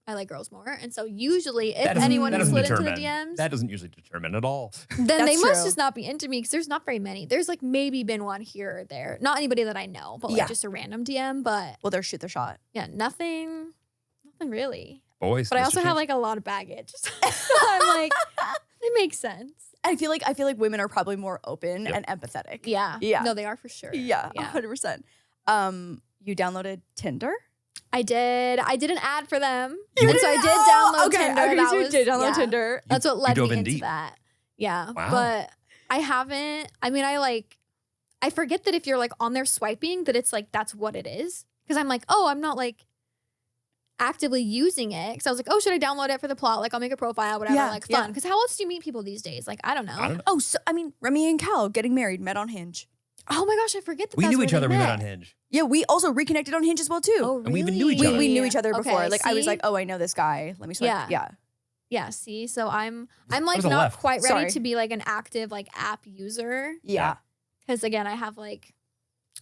I like girls more. And so usually if anyone that has doesn't slid into the determine. DMs, That doesn't usually determine at all. then they That's must true. just not be into me because there's not very many. There's like maybe been one here or there. Not anybody that I know, but like Yeah. just a random DM. But Well, they're shoot their shot. yeah, nothing really. Boys. But I Mr. also have James. like a lot of baggage. So I'm like, it makes sense. I feel like women are probably more open Yep. and empathetic. Yeah. Yeah. No, they are for sure. Yeah, Yeah. 100%. You downloaded Tinder? I did an ad for them. You and so I did? did Oh, download okay, Tinder. okay, That so you was, did download yeah. Tinder. That's what led dove me in into deep. that. Yeah. Wow. But I haven't, I mean, I forget that if you're like on there swiping, that it's like, that's what it is. Because I'm like, oh, I'm not like actively using it. Because I was like, oh, should I download it for the plot? Like, I'll make a profile, whatever, Yeah, like yeah. fun. Because how else do you meet people these days? Like, I don't know. I don't know. Oh, so I mean, Remy and Cal getting married, met on Hinge. Oh my gosh, I forget that We that's knew where each they other. We met on met. Hinge. Yeah, we also reconnected on Hinge as well too. Oh, really? And we even knew each we, other. we knew each other before. Okay, Like I was see? like, oh, I know this guy. Let me swipe. Yeah. Yeah. Yeah, see, so I'm like was a not left. quite ready Sorry. to be like an active like app user. Yeah. Because again, I have like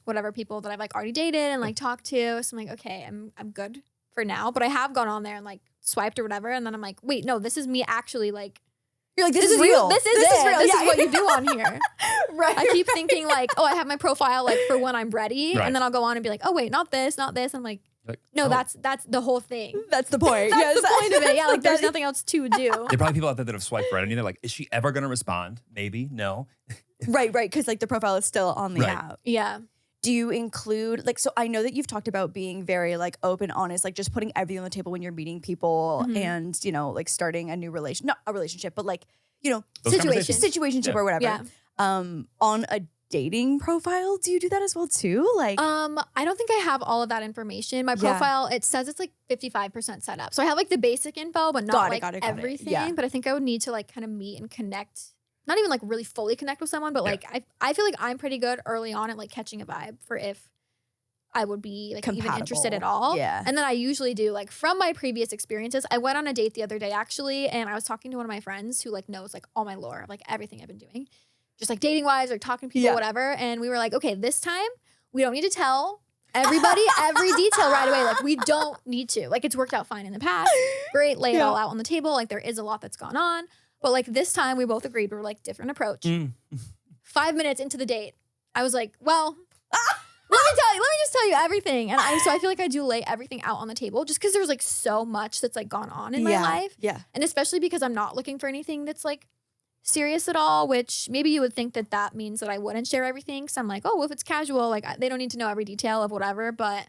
whatever people that I've like already dated and like talked to. So I'm like, okay, I'm good for now. But I have gone on there and like swiped or whatever, and then I'm like, wait, no, this is me actually like You're like, this is real. This is it. real. This Yeah. is what you do on here. Right. I keep thinking like, oh, I have my profile like for when I'm ready, Right. and then I'll go on and be like, oh wait, not this, not this. I'm like, Like, no, oh. that's the whole thing. That's the point. That's yes. the point of it. Yeah, like there's That- nothing else to do. There are probably people out there that have swiped right, and they're like, "Is she ever going to respond? Maybe, no." Right, because like the profile is still on the Right. app. Yeah. Do you include like so I know that you've talked about being very like open, honest, like just putting everything on the table when you're meeting people Mhm. and, you know, like starting a new not a relationship, but like, you know, Those Situation. conversations. situationship Yeah. or whatever. Yeah. On a dating profile, do you do that as well too? Like I don't think I have all of that information. My Yeah. profile, it says it's like 55% set up. So I have like the basic info, but not like got it. everything. Yeah. But I think I would need to like kind of meet and connect. Not even like really fully connect with someone, but Yeah. like I feel like I'm pretty good early on at like catching a vibe for if I would be like even interested at Compatible. all. Yeah. And then I usually do like from my previous experiences. I went on a date the other day actually, and I was talking to one of my friends who like knows like all my lore, like everything I've been doing. Just like dating wise or talking to people, Yeah. whatever. And we were like, okay, this time we don't need to tell everybody every detail right away. Like we don't need to. Like it's worked out fine in the past. Great, lay it Yeah. all out on the table. Like there is a lot that's gone on. But like this time we both agreed we were like different approach. Mm. 5 minutes into the date, I was like, well, let me just tell you everything. And so I feel like I do lay everything out on the table just because there's like so much that's like gone on in my life. Yeah. And especially because I'm not looking for anything that's like serious at all, which maybe you would think that that means that I wouldn't share everything. So I'm like, oh, well, if it's casual, like they don't need to know every detail of whatever. But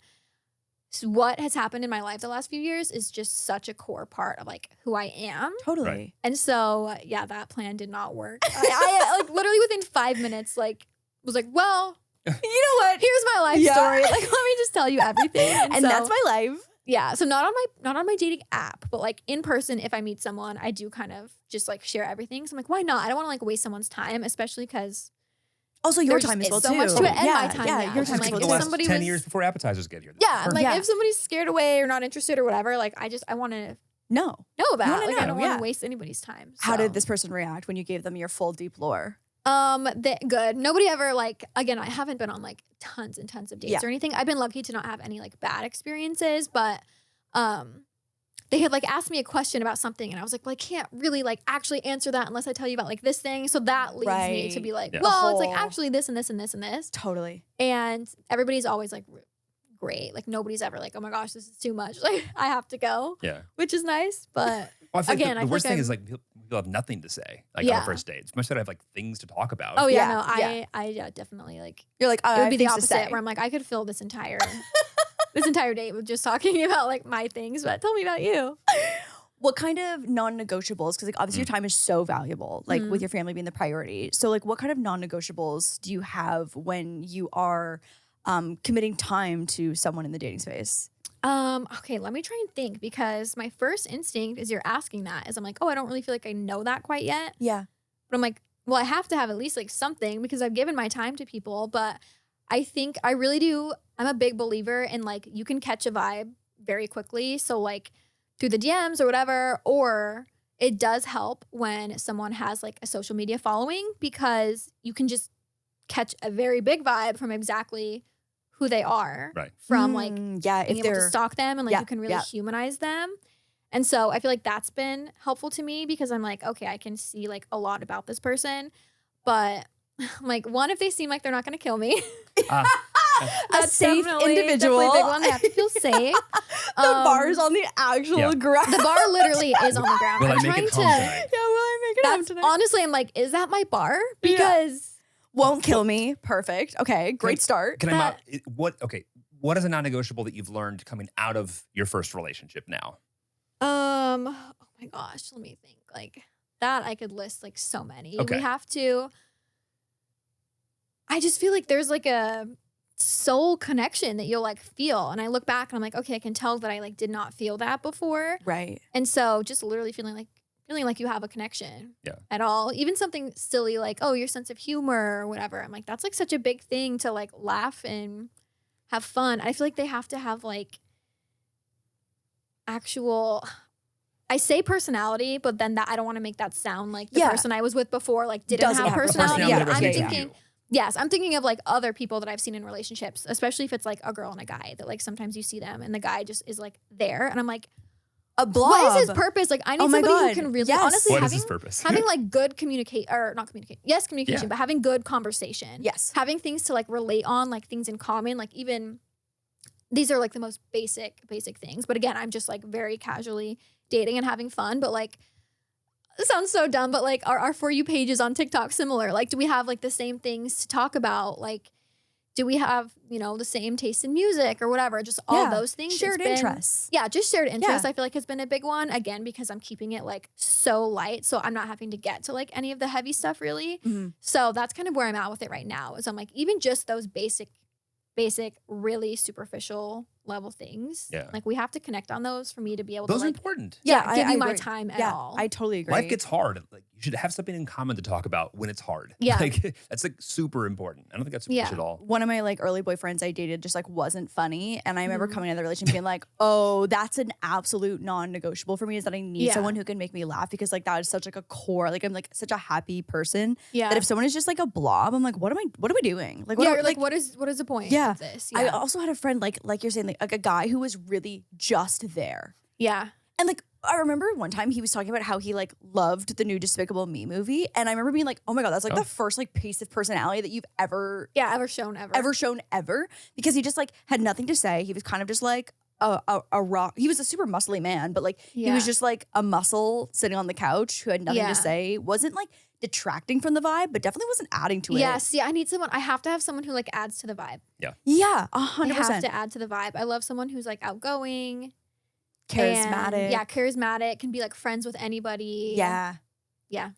what has happened in my life the last few years is just such a core part of like who I am. Totally. Right. And so, yeah, that plan did not work. I like literally within 5 minutes, like was like, well, You know what? here's my life Yeah. story. Like, let me just tell you everything. And so- that's my life. yeah. So not on my dating app, but like in person, if I meet someone, I do kind of just like share everything. So I'm like, why not? I don't want to like waste someone's time, especially because Also your There just time as is well so too. much to it, and yeah, my time yeah, now. your So time I'm as like, well the if too. last somebody 10 was- years before appetizers get here. yeah, I'm like Yeah. if somebody's scared away or not interested or whatever, like I want to No. know about. wanna Like I know, don't want yeah. to waste anybody's time. How So. did this person react when you gave them your full deep lore? Good. Nobody ever like, again, I haven't been on like tons and tons of dates Yeah. or anything. I've been lucky to not have any like bad experiences, but they had like asked me a question about something and I was like, well, I can't really like actually answer that unless I tell you about like this thing. So that leads me to Right. be like, Yeah. well, it's like Oh. actually this and this and this and this. Totally. And everybody's always like great. Like nobody's ever like, oh my gosh, this is too much. Like I have to go, Yeah. which is nice. But Well, I feel Again, like I the feel worst like thing I'm- is like people have nothing to say on a first date. It's much better to have like things to talk about. Oh yeah, Yeah, I definitely like. You're like, It would be the opposite where I'm like, I could fill this entire date with just talking about like my things, but tell me about you. What kind of non-negotiables? Because like obviously your time is so valuable, like with your family being the priority. So like, what kind of non-negotiables do you have when you are committing time to someone in the dating space? Okay, let me try and think, because my first instinct is you're asking that is I'm like, oh, I don't really feel like I know that quite yet. Yeah. But I'm like, well, I have to have at least like something because I've given my time to people. But I think I really do. I'm a big believer in like you can catch a vibe very quickly. So like through the DMs or whatever, or it does help when someone has like a social media following because you can just catch a very big vibe from exactly who they are. Right. From like if being able they're to stalk them and like yeah, you can really yeah. humanize them. And so I feel like that's been helpful to me because I'm like, okay, I can see like a lot about this person. But I'm like, one, if they seem like they're not going to kill me. a safe individual. Definitely a big one. They have to feel safe. The bar's on the actual ground. The bar literally is on the ground. Will I'm I make trying it home to. tonight? Yeah, will I make it home That's tonight? honestly, I'm like, is that my bar? Because Won't kill me. Perfect. Okay, great start. Can I? What is a non-negotiable that you've learned coming out of your first relationship now? oh my gosh, let me think. Like that, I could list like so many. Okay. We have to. I just feel like there's like a soul connection that you'll like feel, and I look back and I'm like, okay, I can tell that I like did not feel that before, Right. and so just literally feeling like you have a connection, at all, even something silly like, oh, your sense of humor or whatever. I'm like, that's like such a big thing to like laugh and have fun. I feel like they have to have like actual. I say personality, but then that I don't want to make that sound like the person I was with before like didn't Doesn't have have personality. personality. But I'm resonates with thinking, you. yes, I'm thinking of like other people that I've seen in relationships, especially if it's like a girl and a guy that like sometimes you see them and the guy just is like there, and I'm like, A blob. what is his purpose? Like I need Oh my somebody God. who can really Yes. honestly What is having his purpose? having like good communicate or not communicate. Yes, communication, Yeah. but having good conversation. Yes. Having things to like relate on, like things in common, like even these are like the most basic things. But again, I'm just like very casually dating and having fun. But like, it sounds so dumb, but like our For You pages on TikTok similar? Like, do we have like the same things to talk about? Like, do we have, the same taste in music or whatever? Just all those things. Shared interests. Yeah, just shared interests. Yeah. I feel like has been a big one. Again, because I'm keeping it like so light. So I'm not having to get to like any of the heavy stuff really. Mhm. So that's kind of where I'm at with it right now. Is I'm like, even just those basic, really superficial level things. Yeah. Like we have to connect on those for me to be able Those to are like important. give I you my agree. time at Yeah, all. I totally agree. Life gets hard. Like you should have something in common to talk about when it's hard. Yeah. Like that's like super important. I don't think that's Yeah. at all. One of my like early boyfriends I dated just like wasn't funny, and I remember Mhm. coming out of the relationship being like, "Oh, that's an absolute non-negotiable for me. Is that I need Yeah. someone who can make me laugh because like that is such like a core. Like I'm like such a happy person yeah. that if someone is just like a blob, I'm like, what am I doing? Like, yeah, are- you're like, what is the point Yeah. of this? I Yeah. also had a friend like you're saying like a guy who was really just there. yeah. And like I remember one time he was talking about how he like loved the new Despicable Me movie, and I remember being like, oh my God, that's like the first like piece of personality that you've ever Ever shown shown because he just like had nothing to say. He was kind of just like a rock. He was a super muscly man, but like he was just like a muscle sitting on the couch who had nothing Yeah. to say. Wasn't like detracting from the vibe, but definitely wasn't adding to it. Yeah, see, I have to have someone who like adds to the vibe. Yeah, I have 100%. to add to the vibe. I love someone who's like outgoing, Charismatic. and, charismatic, can be like friends with anybody. Yeah.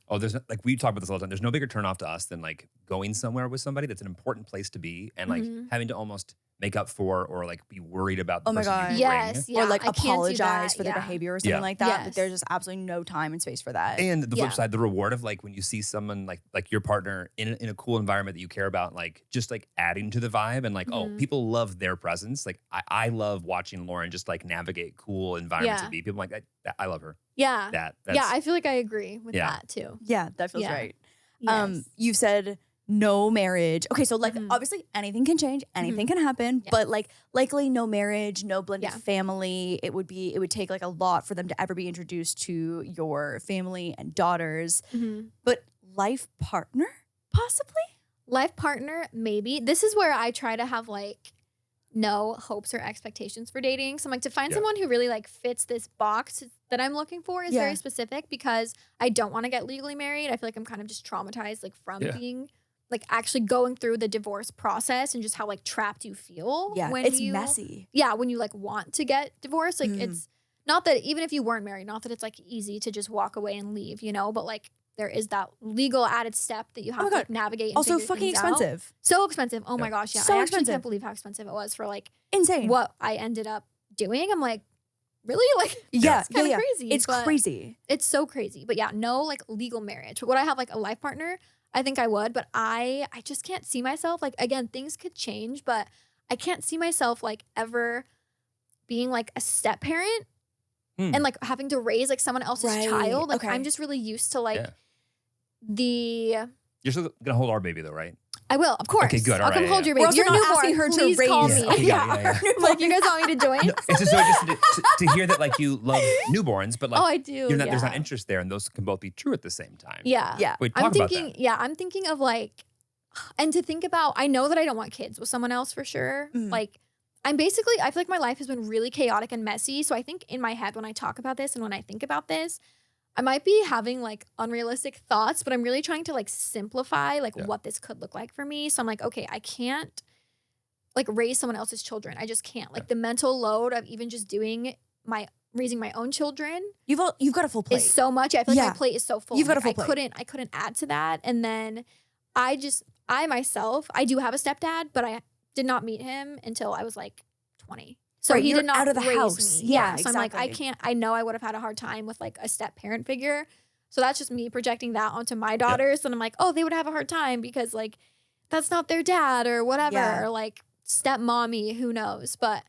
Oh, there's like we talk about this all the time. There's no bigger turnoff to us than like going somewhere with somebody that's an important place to be and like Mhm. having to almost make up for or like be worried about the Oh my person you God. bring. Yes. Yeah. Or like I can't do apologize that, for their yeah. behavior or something Yeah. like that. Like Yes. there's just absolutely no time and space for that. And the Yeah. flip side, the reward of like when you see someone like your partner in a cool environment that you care about, like just like adding to the vibe and like, oh, Mhm. people love their presence. Like I love watching Lauren just like navigate cool environments Yeah. to be. People are like, I love her. Yeah. That's I feel like I agree with Yeah. that too. Yeah, that feels Yeah. right. Yes. You said no marriage. Okay, so like Mhm. obviously anything can change, anything can happen, Yeah. but like likely no marriage, no blended Yeah. family. It would take like a lot for them to ever be introduced to your family and daughters. Mhm. But life partner, possibly? Life partner, maybe. This is where I try to have like no hopes or expectations for dating. So I'm like, to find someone who really like fits this box that I'm looking for is very specific, because I don't want to get legally married. I feel like I'm kind of just traumatized like from being like actually going through the divorce process, and just how like trapped you feel. Yeah, when it's you, messy. Yeah, when you like want to get divorced, like it's not that even if you weren't married, not that it's like easy to just walk away and leave, you know, but like there is that legal added step that you have to like, navigate. And also figure fucking things out. expensive. So expensive. Oh my gosh, yeah. So I actually expensive. can't believe how expensive it was for like Insane. what I ended up doing. I'm like, really? Like, Yeah, it's kind of crazy. It's but crazy. It's so crazy. But yeah, no like legal marriage. Would I have like a life partner? I think I would, but I just can't see myself. Like, again, things could change, but I can't see myself like ever being like a step parent and like having to raise like someone else's child. Like, I'm just really used to like You're still gonna hold our baby though, right? I will, of course. Okay, good. I'll come hold your baby. We're also You're not newborn. asking her to Please raise. call me. Okay, yeah. Like, you guys want me to join? No, it's just to hear that like you love newborns, but like Oh, I do. there's not interest there, and those can both be true at the same time. Yeah. Yeah. Wait, talk I'm thinking, about that. yeah, I'm thinking of like, and to think about, I know that I don't want kids with someone else for sure. Like, I feel like my life has been really chaotic and messy. So I think in my head when I talk about this and when I think about this, I might be having like unrealistic thoughts, but I'm really trying to like simplify like what this could look like for me. So I'm like, okay, I can't like raise someone else's children. I just can't. Like the mental load of even just raising my own children. You've got a full plate. Is so much. I feel like my plate is so full. You've got a full I plate. I couldn't add to that. And then I myself, I do have a stepdad, but I did not meet him until I was like 20. So he you're did not out of the raise house. me. Yeah, So I'm like, exactly. I know I would have had a hard time with like a step parent figure. So that's just me projecting that onto my daughters. And I'm like, oh, they would have a hard time because like that's not their dad or whatever. Yeah. Or like step mommy, who knows? But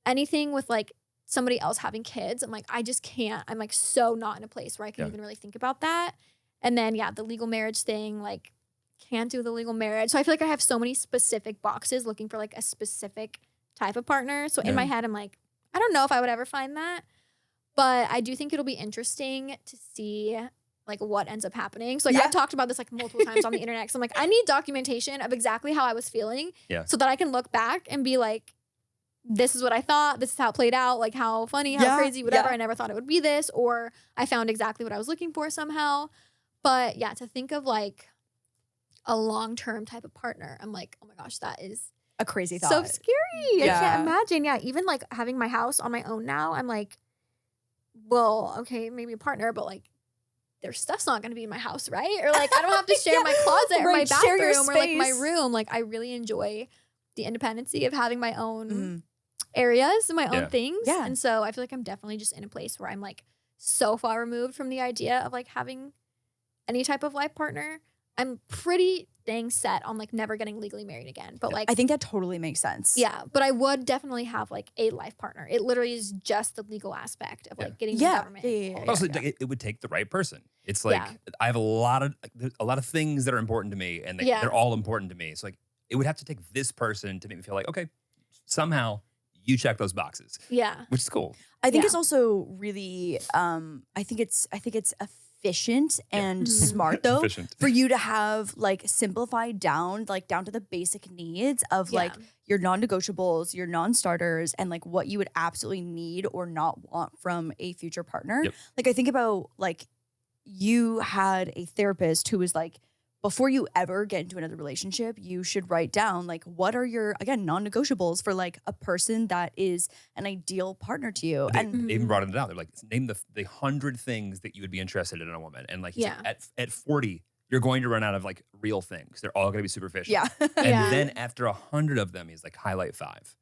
anything with like somebody else having kids, I'm like, I just can't. I'm like so not in a place where I can even really think about that. And then the legal marriage thing, like can't do the legal marriage. So I feel like I have so many specific boxes looking for like a specific type of partner. So in my head, I'm like, I don't know if I would ever find that. But I do think it'll be interesting to see like what ends up happening. So like I've talked about this like multiple times on the internet. So I'm like, I need documentation of exactly how I was feeling so that I can look back and be like, this is what I thought. This is how it played out. Like how funny, how crazy, whatever. I never thought it would be this, or I found exactly what I was looking for somehow. But yeah, to think of like a long-term type of partner, I'm like, oh my gosh, that is a crazy thought. so scary. Yeah. I can't imagine. Yeah, even like having my house on my own now, I'm like, well, okay, maybe a partner, but like their stuff's not going to be in my house, right? Or like I don't have to share my closet or my share your bathroom or like my space. room. Like I really enjoy the independency of having my own areas and my own things. Yeah. And so I feel like I'm definitely just in a place where I'm like so far removed from the idea of like having any type of life partner. I'm pretty dang set on like never getting legally married again. But like I think that totally makes sense. yeah, but I would definitely have like a life partner. It literally is just the legal aspect of like getting the government. Also, it would take the right person. It's like I have a lot of things that are important to me, and they're all important to me. So like it would have to take this person to make me feel like, okay, somehow you check those boxes. Yeah. Which is cool. I think it's also really I think it's efficient and smart though Efficient. for you to have like simplified down to the basic needs of like your non-negotiables, your non-starters, and like what you would absolutely need or not want from a future partner. Like I think about like you had a therapist who was like, before you ever get into another relationship, you should write down like what are your, again, non-negotiables for like a person that is an ideal partner to you. They And even brought it out. They're like, name the 100 things that you would be interested in a woman. And like, he's like, at 40, you're going to run out of like real things. They're all going to be superficial. yeah. And then after 100 of them, he's like, highlight 5.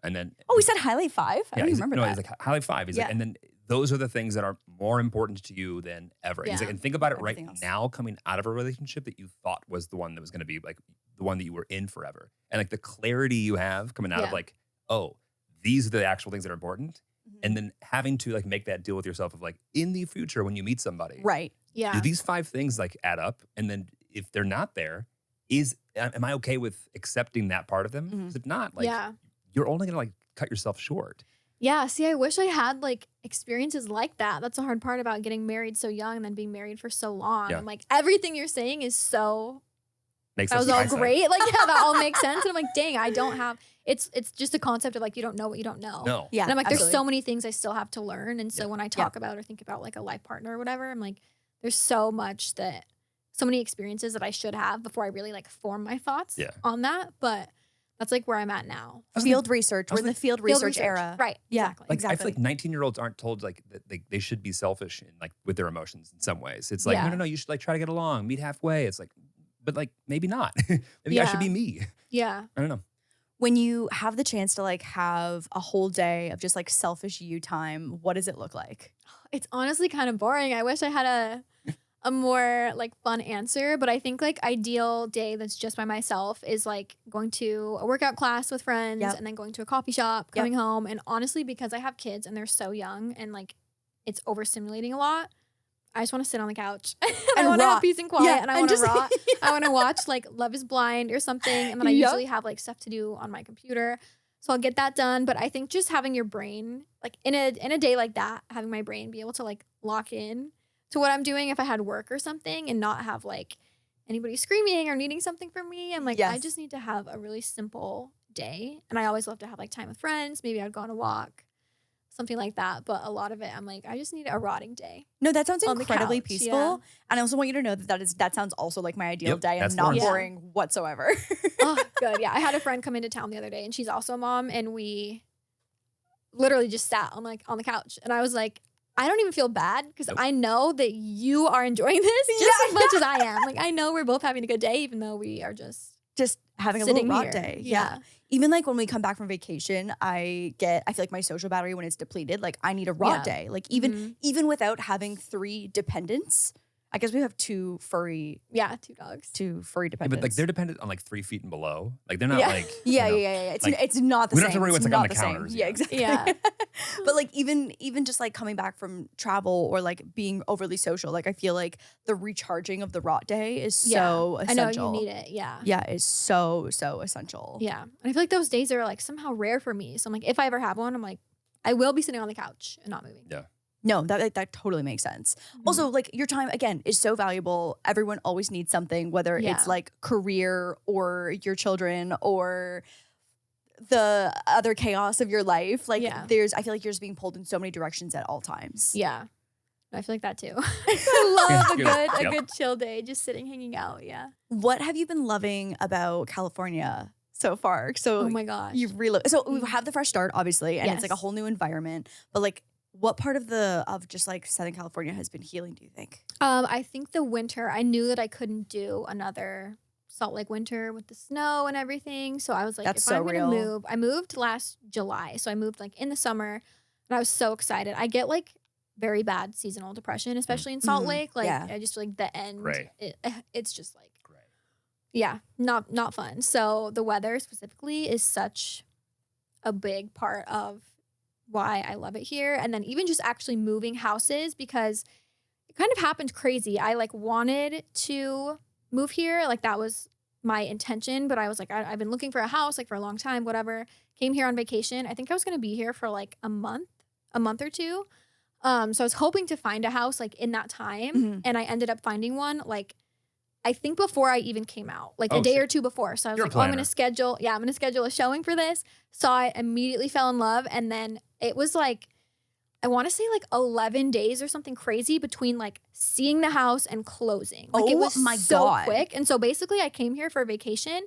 And then Oh, we said highlight 5? I don't he's remember no, that. he's like, highlight 5. He's like, and then those are the things that are more important to you than ever. He's like, and think about it right Everything else. now, coming out of a relationship that you thought was the one that was going to be like the one that you were in forever. And like the clarity you have coming out of like, oh, these are the actual things that are important. And then having to like make that deal with yourself of like, in the future, when you meet somebody, Right. Yeah. do these 5 things like add up? And then if they're not there, am I okay with accepting that part of them? Because if not, like you're only going to like cut yourself short. Yeah, see, I wish I had like experiences like that. That's the hard part about getting married so young and then being married for so long. Yeah. I'm like, everything you're saying is so Makes that was sense in all hindsight. great. Like, yeah, that all makes sense. And I'm like, dang, I don't have, it's just a concept of like, you don't know what you don't know. No. Yeah. And I'm like, absolutely. there's so many things I still have to learn. And so when I talk about or think about like a life partner or whatever, I'm like, there's so many experiences that I should have before I really like form my thoughts on that. But that's like where I'm at now. Field research. We're in the field research era. Right. Yeah. Exactly. Like, Exactly. I feel like 19-year-olds aren't told like that they should be selfish and like with their emotions in some ways. It's like, no, you should like try to get along, meet halfway. It's like, but like maybe not. Maybe I should be me. Yeah. I don't know. When you have the chance to like have a whole day of just like selfish you time, what does it look like? It's honestly kind of boring. I wish I had a more like fun answer, but I think like ideal day that's just by myself is like going to a workout class with friends and then going to a coffee shop, coming home. And honestly, because I have kids and they're so young and like it's overstimulating a lot, I just want to sit on the couch. I want to have peace and quiet and I want to rot. I want to watch like Love is Blind or something. And then I usually have like stuff to do on my computer. So I'll get that done. But I think just having your brain, like in a day like that, having my brain be able to like lock in to what I'm doing if I had work or something and not have like anybody screaming or needing something from me. I'm like, I just need to have a really simple day. And I always love to have like time with friends. Maybe I'd go on a walk, something like that. But a lot of it, I'm like, I just need a rotting day. No, that sounds incredibly couch, peaceful. yeah. And I also want you to know that sounds also like my ideal day and that's not Lauren's. boring whatsoever. Oh, good. Yeah. I had a friend come into town the other day and she's also a mom and we literally just sat on the couch and I was like, I don't even feel bad because I know that you are enjoying this just as much as I am. Like, I know we're both having a good day, even though we are just having a sitting little here. rot day. Yeah. Even like when we come back from vacation, I feel like my social battery when it's depleted, like I need a rot day. Like even without having 3 dependents, I guess we have 2 furry. Yeah, 2 dogs. 2 furry Yeah, dependents. but like they're dependent on like 3 feet and below. Like they're not like Yeah. you know, It's not the we same. don't have to worry It's what's like not on the same. counters. Yeah, exactly. Yeah. But like even just like coming back from travel or like being overly social, like I feel like the recharging of the rot day is so essential. I know you need it. Yeah. Yeah, it's so essential. Yeah. And I feel like those days are like somehow rare for me. So I'm like, if I ever have one, I'm like, I will be sitting on the couch and not moving. Yeah. No, that totally makes sense. Also, like your time again is so valuable. Everyone always needs something, whether it's like career or your children or the other chaos of your life. Like I feel like you're just being pulled in so many directions at all times. Yeah. I feel like that too. I love a Yep. good chill day, just sitting, hanging out. Yeah. What have you been loving about California so far? So Oh my gosh. you've so we have the fresh start, obviously, and it's like a Yes. whole new environment. But like, what part of just like Southern California has been healing, do you think? I think the winter, I knew that I couldn't do another Salt Lake winter with the snow and everything. So I was like, That's if so I'm real. gonna move, I moved last July. So I moved like in the summer and I was so excited. I get like very bad seasonal depression, especially in Salt Lake. Like I just feel like the end, Right. it's just like, yeah, not fun. So the weather specifically is such a big part of why I love it here. And then even just actually moving houses because it kind of happened crazy. I like wanted to move here. Like that was my intention, but I was like, I've been looking for a house like for a long time, whatever. Came here on vacation. I think I was going to be here for like a month or 2. So I was hoping to find a house like in that time. And I ended up finding one like I think before I even came out, like a day or 2 before. So I was You're a like, I'm planner. going to schedule a showing for this. Saw it, immediately fell in love. And then it was like, I want to say like 11 days or something crazy between like seeing the house and closing. Like it was so quick. And so basically I came here for a vacation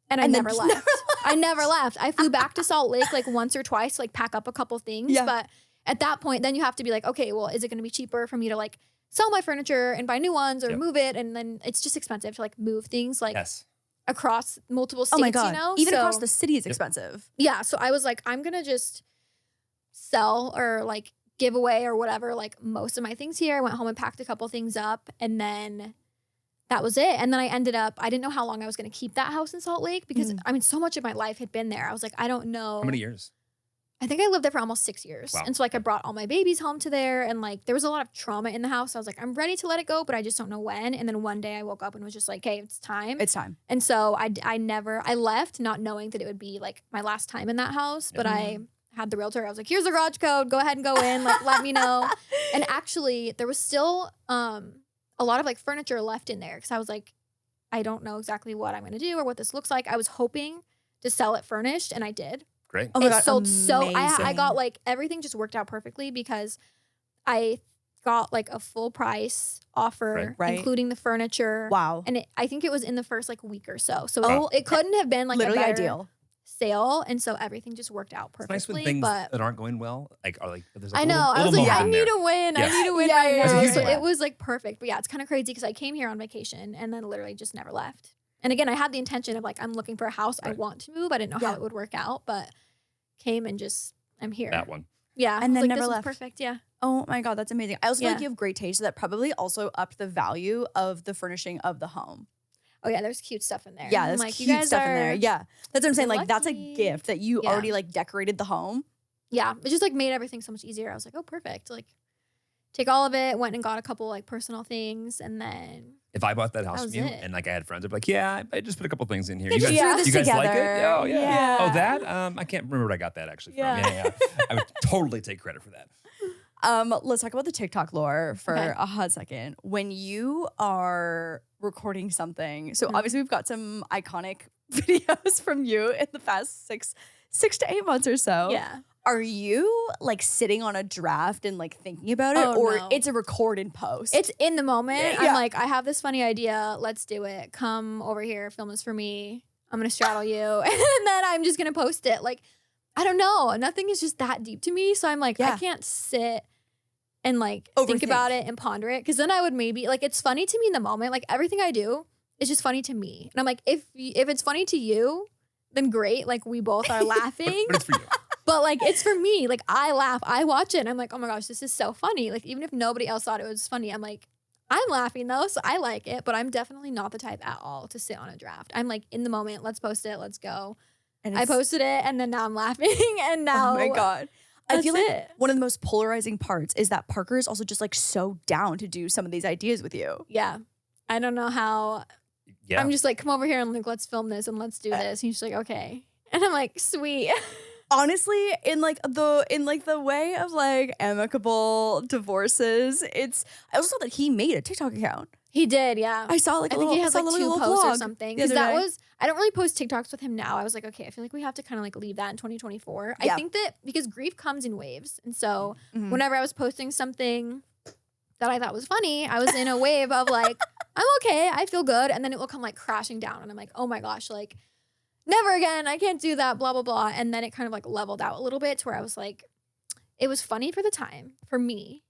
and I never left. I never left. I flew back to Salt Lake like once or twice to like pack up a couple things. Yeah. But at that point, then you have to be like, okay, well, is it going to be cheaper for me to like sell my furniture and buy new ones or move it? And then it's just expensive to like move things like across multiple states, Oh my God. you know? Even So- across the city is expensive. Yeah. So I was like, I'm going to just sell or like give away or whatever, like most of my things here. I went home and packed a couple things up and then that was it. And then I ended up, I didn't know how long I was going to keep that house in Salt Lake because I mean, so much of my life had been there. I was like, I don't know. How many years? I think I lived there for almost 6 years. Wow. And so like I brought all my babies home to there and like there was a lot of trauma in the house. I was like, I'm ready to let it go, but I just don't know when. And then one day I woke up and was just like, hey, it's time. It's time. And so I left not knowing that it would be like my last time in that house, but I had the realtor. I was like, here's the garage code. Go ahead and go in. Like, let me know. And actually there was still a lot of like furniture left in there because I was like, I don't know exactly what I'm going to do or what this looks like. I was hoping to sell it furnished, and I did. Great. Oh my God, sold so I amazing. got like everything just worked out perfectly because I got like a full price offer, Right. including the furniture. Wow. And I think it was in the first like week or so. So it couldn't have been like Literally a better ideal. sale. And so everything just worked out It's perfectly. nice when things but that aren't going well, are like there's like I a know. little, I was little like, I moment need there. a win. Yeah. I need a win Yeah, right yeah, now. yeah, So yeah. it was like perfect. But yeah, it's kind of crazy because I came here on vacation and then literally just never left. And again, I had the intention of like, I'm looking for a house. I Right. want to move. I didn't know how it would work out, but came and just, I'm here. That one. Yeah. And I was then like, never this was left. perfect. Yeah. Oh my God, that's amazing. I also feel like Yeah. you have great taste. So that probably also upped the value of the furnishing of the home. Oh yeah, there's cute stuff in there. Yeah, I'm there's like, cute you guys stuff in are, there. Yeah, that's what I'm saying. you're Like that's a lucky. gift that you Yeah. already like decorated the home. Yeah, it just like made everything so much easier. I was like, oh, perfect. Like, take all of it. Went and got a couple like personal things, and then If I bought that house was from you it. and like I had friends, I'd be like, yeah, I just put a couple things in here. They You just guys, threw this you guys like it? together. Oh yeah. Yeah. Oh that? I can't remember what I got that actually from. Yeah. Yeah. I would totally take credit for that. Let's talk about the TikTok lore for Okay. a hot second. When you are recording something, so obviously we've got some iconic videos from you in the past six to 8 months or so. yeah. Are you like sitting on a draft and like thinking about it, Oh, or no. it's a record and post? It's in the moment. Yeah. I'm like, I have this funny idea. Let's do it. Come over here. Film this for me. I'm gonna straddle you, and then I'm just gonna post it. Like, I don't know. Nothing is just that deep to me. So I'm like, Yeah. I can't sit and like think Overthink. about it and ponder it, because then I would maybe like, it's funny to me in the moment. Like everything I do is just funny to me, and I'm like, if it's funny to you, then great. Like we both are laughing. But it's for you. But like, it's for me. Like I laugh, I watch it, and I'm like, oh my gosh, this is so funny. Like even if nobody else thought it was funny, I'm like, I'm laughing though, so I like it. But I'm definitely not the type at all to sit on a draft. I'm like, in the moment, let's post it, let's go. And I it's- posted it, and then now I'm laughing, and now Oh my God. I that's feel like it. one of the most polarizing parts is that Parker is also just like so down to do some of these ideas with you. Yeah, I don't know how. Yeah. I'm just like, come over here and like, let's film this and let's do this. And he's just like, okay, and I'm like, sweet. Honestly, in the way of like amicable divorces, I also saw that he made a TikTok account. He did, yeah. I saw like I a think little, he has I saw like a 2 little posts or vlog something. the Because other that day. was, I don't really post TikToks with him now. I was like, okay, I feel like we have to kind of like leave that in 2024. Yeah. I think that because grief comes in waves. And so Mhm. whenever I was posting something that I thought was funny, I was in a wave of like, I'm okay, I feel good. And then it will come like crashing down. And I'm like, oh my gosh, like never again. I can't do that, blah, blah, blah. And then it kind of like leveled out a little bit to where I was like, it was funny for the time for me.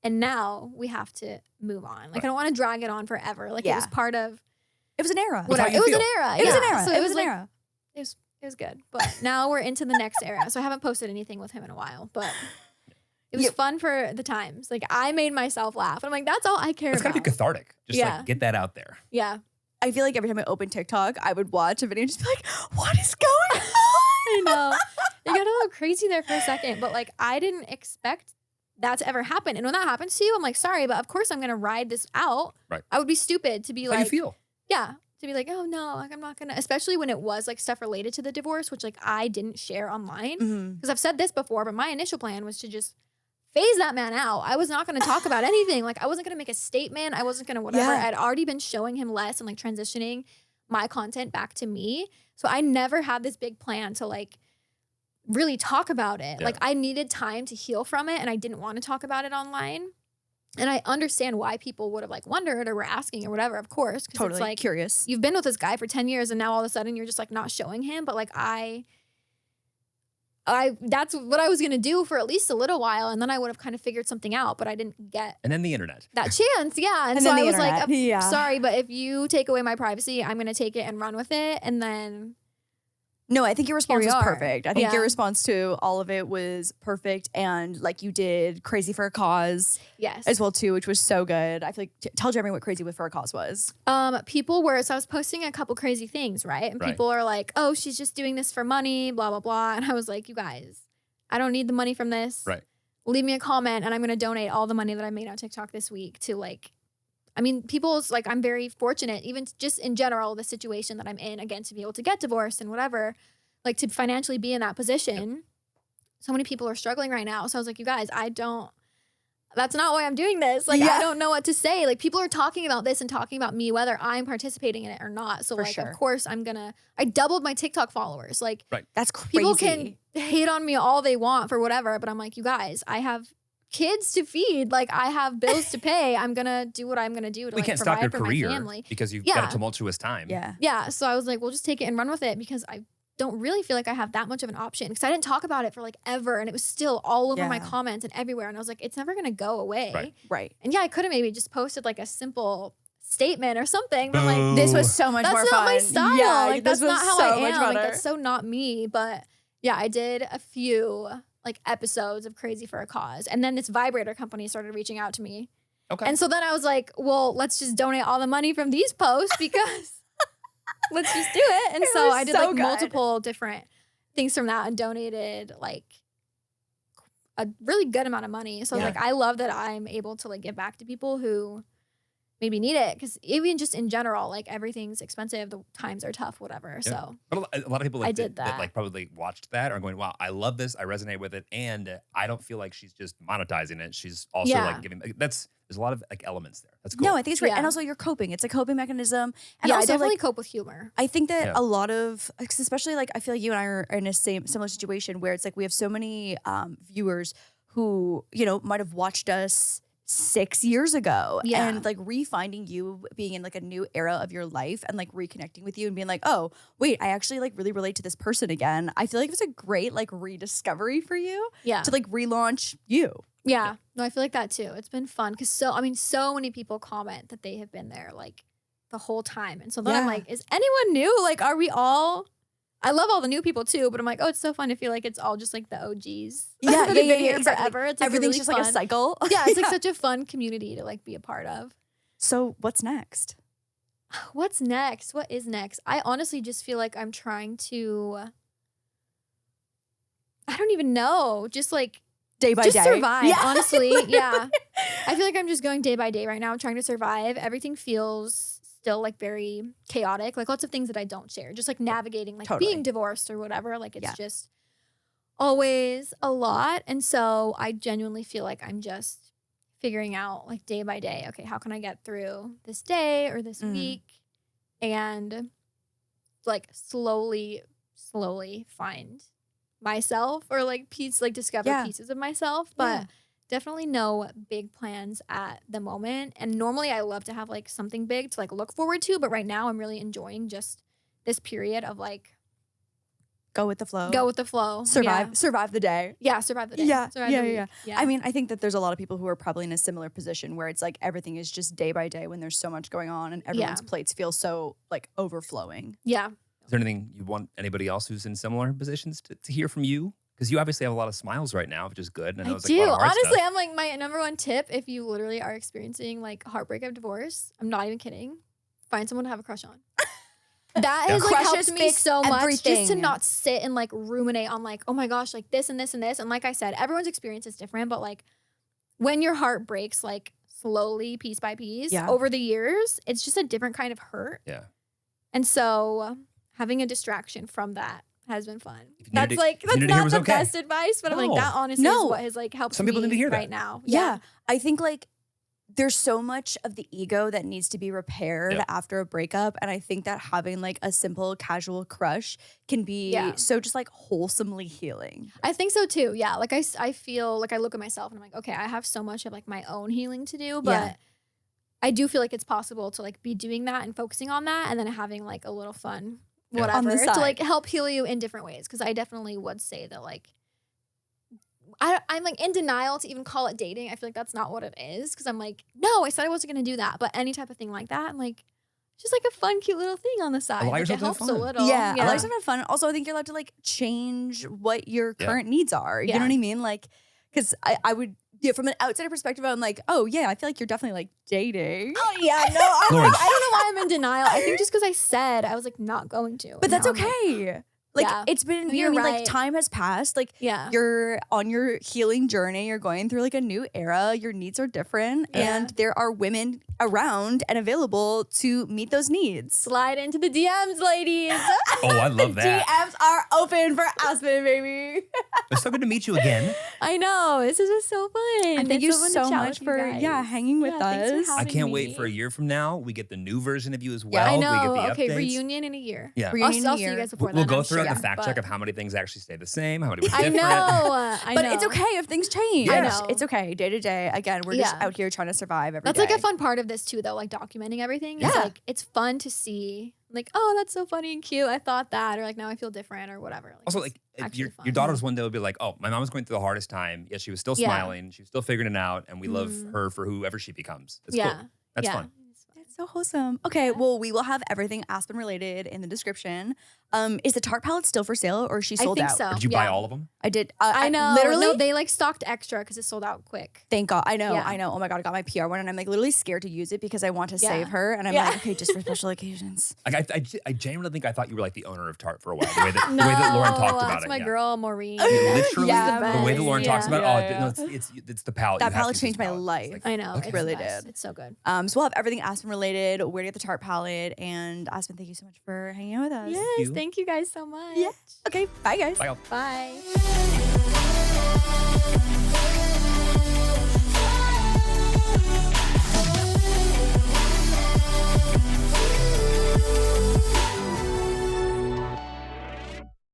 And now we have to move on. Like, I don't want to drag it on forever. Like, it was Yeah. part of It was an era. That's whatever. how you It was an feel. era. It was an yeah. era. So it was an like, era. It was good. But now we're into the next era. So I haven't posted anything with him in a while. But it was Yeah. fun for the times. Like, I made myself laugh. I'm like, that's all I care It's gotta about. be cathartic. Just Yeah. like get that out there. Yeah. I feel like every time I open TikTok, I would watch a video and just be like, what is going on? I know. It got a little crazy there for a second. But like, I didn't expect that to ever happen. And when that happens to you, I'm like, sorry, but of course I'm going to ride this out. Right. I would be stupid to be How you like, feel? yeah, to be like, oh no, like I'm not gonna, especially when it was like stuff related to the divorce, which like I didn't share online. Mhm. Because I've said this before, but my initial plan was to just phase that man out. I was not gonna talk about anything. Like I wasn't gonna make a statement. I wasn't gonna whatever. Yeah. I'd already been showing him less and like transitioning my content back to me. So I never had this big plan to like really talk about it. Yeah. Like I needed time to heal from it, and I didn't want to talk about it online. And I understand why people would have like wondered or were asking or whatever, of course. Because Totally it's like, curious. you've been with this guy for 10 years and now all of a sudden you're just like not showing him. But like I that's what I was gonna do for at least a little while, and then I would have kind of figured something out, but I didn't get And then the internet. that chance. Yeah. And And so then I the was like, internet. Yeah. sorry, but if you take away my privacy, I'm gonna take it and run with it. And then No, I think your response we was are. perfect. I think Yeah. your response to all of it was perfect, and like you did Crazy for a Cause yes. as well too, which was so good. I feel like tell Jeremy what Crazy for a Cause was. People were, so I was posting a couple crazy things, right? And Right. people are like, oh, she's just doing this for money, blah, blah, blah. And I was like, you guys, I don't need the money from this. Right. Leave me a comment and I'm going to donate all the money that I made on TikTok this week to like, I mean, people's like, I'm very fortunate, even just in general, the situation that I'm in, again, to be able to get divorced and whatever, like to financially be in that position. So many people are struggling right now. So I was like, you guys, I don't that's not why I'm doing this. Like, I don't know what to say. Like, people are talking about this and talking about me, whether I'm participating in it or not. So, like, of course, I doubled my TikTok followers. Like, that's crazy. People can hate on me all they want for whatever, but I'm like, you guys, I have kids to feed. Like, I have bills to pay. I'm going to do what I'm going to do to We can't stop your career because you've got a tumultuous time. Yeah. So I was like, we'll just take it and run with it because I don't really feel like I have that much of an option because I didn't talk about it for like ever, and it was still all over my comments and everywhere, and I was like, it's never gonna go away. Right. And I could have maybe just posted like a simple statement or something, but I'm like, this was so much more fun. That's not my style. Yeah, like that's not how I am. Like, better. that's so not me. But yeah, I did a few like episodes of Crazy for a Cause, and then this vibrator company started reaching out to me. Okay. And so then I was like, well, let's just donate all the money from these posts because let's just do it. And so I did like multiple different things from that and donated like a really good amount of money. So like, I love that I'm able to like give back to people who maybe need it, because even just in general, like everything's expensive, the times are tough, whatever. So but a lot of people like I did that like probably watched that are going, wow, I love this, I resonate with it, and I don't feel like she's just monetizing it, she's also like giving, there's a lot of like elements there. That's cool. No, I think it's great. And also you're coping. It's a coping mechanism. And I also, definitely like, cope with humor. I think that a lot of, especially like, I feel like you and I are in a similar situation where it's like we have so many viewers who, you know, might have watched us 6 years ago and like refinding you being in like a new era of your life and like reconnecting with you and being like, oh wait, I actually like really relate to this person again. I feel like it was a great like rediscovery for you to like relaunch you. Yeah, no, I feel like that too. It's been fun because so many people comment that they have been there like the whole time. And so then I'm like, is anyone new? Like, are we all, I love all the new people too, but I'm like, oh, it's so fun to feel like it's all just like the OGs. Yeah, that have been here exactly. forever. It's like everything's really just fun. like a cycle. Yeah, it's like such a fun community to like be a part of. So what's next? What's next? What is next? I honestly just feel like I'm trying to, I don't even know, just like day by just day. Survive, honestly. Yeah. I feel like I'm just going day by day right now, trying to survive. Everything feels still like very chaotic, like lots of things that I don't share, just like navigating like being divorced or whatever. Like it's just always a lot. And so I genuinely feel like I'm just figuring out like day by day, okay, how can I get through this day or this week and like slowly find myself or like discover pieces of myself. But definitely no big plans at the moment. And normally I love to have like something big to like look forward to. But right now I'm really enjoying just this period of like go with the flow. Survive the day. Yeah, survive the day. Yeah. Survive the week. Yeah. I mean, I think that there's a lot of people who are probably in a similar position where it's like everything is just day by day when there's so much going on and everyone's plates feel so like overflowing. Yeah. Is there anything you want anybody else who's in similar positions to hear from you? Because you obviously have a lot of smiles right now, which is good. And I know it's do. Like a lot of hard Honestly, stuff. I'm like, my number one tip, if you literally are experiencing like heartbreak of divorce, I'm not even kidding, find someone to have a crush on. That has like helped me so much just to not sit and like ruminate on like, oh my gosh, like this and this and this. And like I said, everyone's experience is different, but like when your heart breaks like slowly, piece by piece over the years, it's just a different kind of hurt. Yeah. And so having a distraction from that has been fun. That's not the best advice, but I'm like, that honestly is what has like helped Some people me need to hear right that. now. Yeah. I think like there's so much of the ego that needs to be repaired after a breakup. And I think that having like a simple casual crush can be so just like wholesomely healing. I think so too. Yeah. Like I feel like I look at myself and I'm like, okay, I have so much of like my own healing to do, but I do feel like it's possible to like be doing that and focusing on that and then having like a little fun, whatever, to like help heal you in different ways. Cause I definitely would say that like, I'm like in denial to even call it dating. I feel like that's not what it is. Cause I'm like, no, I said I wasn't going to do that. But any type of thing like that, I'm like, just like a fun, cute little thing on the side. Allow Like, yourself it to have helps a fun. little. Yeah. Allow yourself to have fun. Also, I think you're allowed to like change what your current needs are. You know what I mean? Like, cause I would, from an outsider perspective, I'm like, oh yeah, I feel like you're definitely like dating. Oh yeah, no, I don't know why I'm in denial. I think just because I said I was like not going to. But that's okay. Like Yeah. it's been, you know You're what I mean? Like right. time has passed. Like Yeah. you're on your healing journey. You're going through like a new era. Your needs are different. Yeah. And there are women around and available to meet those needs. Slide into the DMs, ladies. Oh, I love that. DMs are open for Aspyn, baby. It's so good to meet you again. I know. This is just so fun. And thank It's you fun to so chat much with you for guys. hanging with thanks for us. I having can't me. wait for a year from now. We get the new version of you as Yeah, well. I We know. get the Okay, updates. reunion in a year. Yeah. Reunion I'll in a see you year. guys before We'll then. go I'm through sure, the fact but- check of how many things actually stay the same, how many were I different. know. I But know. it's okay if things change. I know. It's okay. Day to day. Again, we're just Yeah. out here trying to survive every That's day. like a fun part of this too, though. Like documenting everything. It's Yeah. like it's fun to see. Like, oh, that's so funny and cute. I thought that, or like now I feel different, or whatever. Like, Also, it's like actually your fun. daughters one day will be like, "Oh, my mom was going through the hardest time. Yet she was still Yeah. smiling. She was still figuring it out, and we love Mhm. her for whoever she becomes." It's Yeah. cool. That's yeah. fun. It's so wholesome. Okay, well, we will have everything Aspyn related in the description. Is the Tarte palette still for sale or is she I sold think out? so. Did you buy Yeah. all of them? I did. I know. Literally. No, they like stocked extra because it sold out quick. Thank God. I know. Yeah. I know. Oh my God. I got my PR one and I'm like literally scared to use it because I want to Yeah. save her. And I'm Yeah. like, okay, just for special occasions. Like I genuinely think I thought you were like the owner of Tarte for a while. The way that Lauren talked about that's it. my yeah. girl, Maureen. Literally, Yeah, the way that Lauren talks about it. Yeah, Oh, no, it's the palette. That You have to palette use changed this my palette. life. It's I know. Okay. It's Really the best. did. It's so good. So we'll have everything Aspyn related, where to get the Tarte palette. And Aspyn, thank you so much for hanging out with us. Yes. you. Thank you guys so much. Yeah. Okay. Bye, guys. Bye. Bye.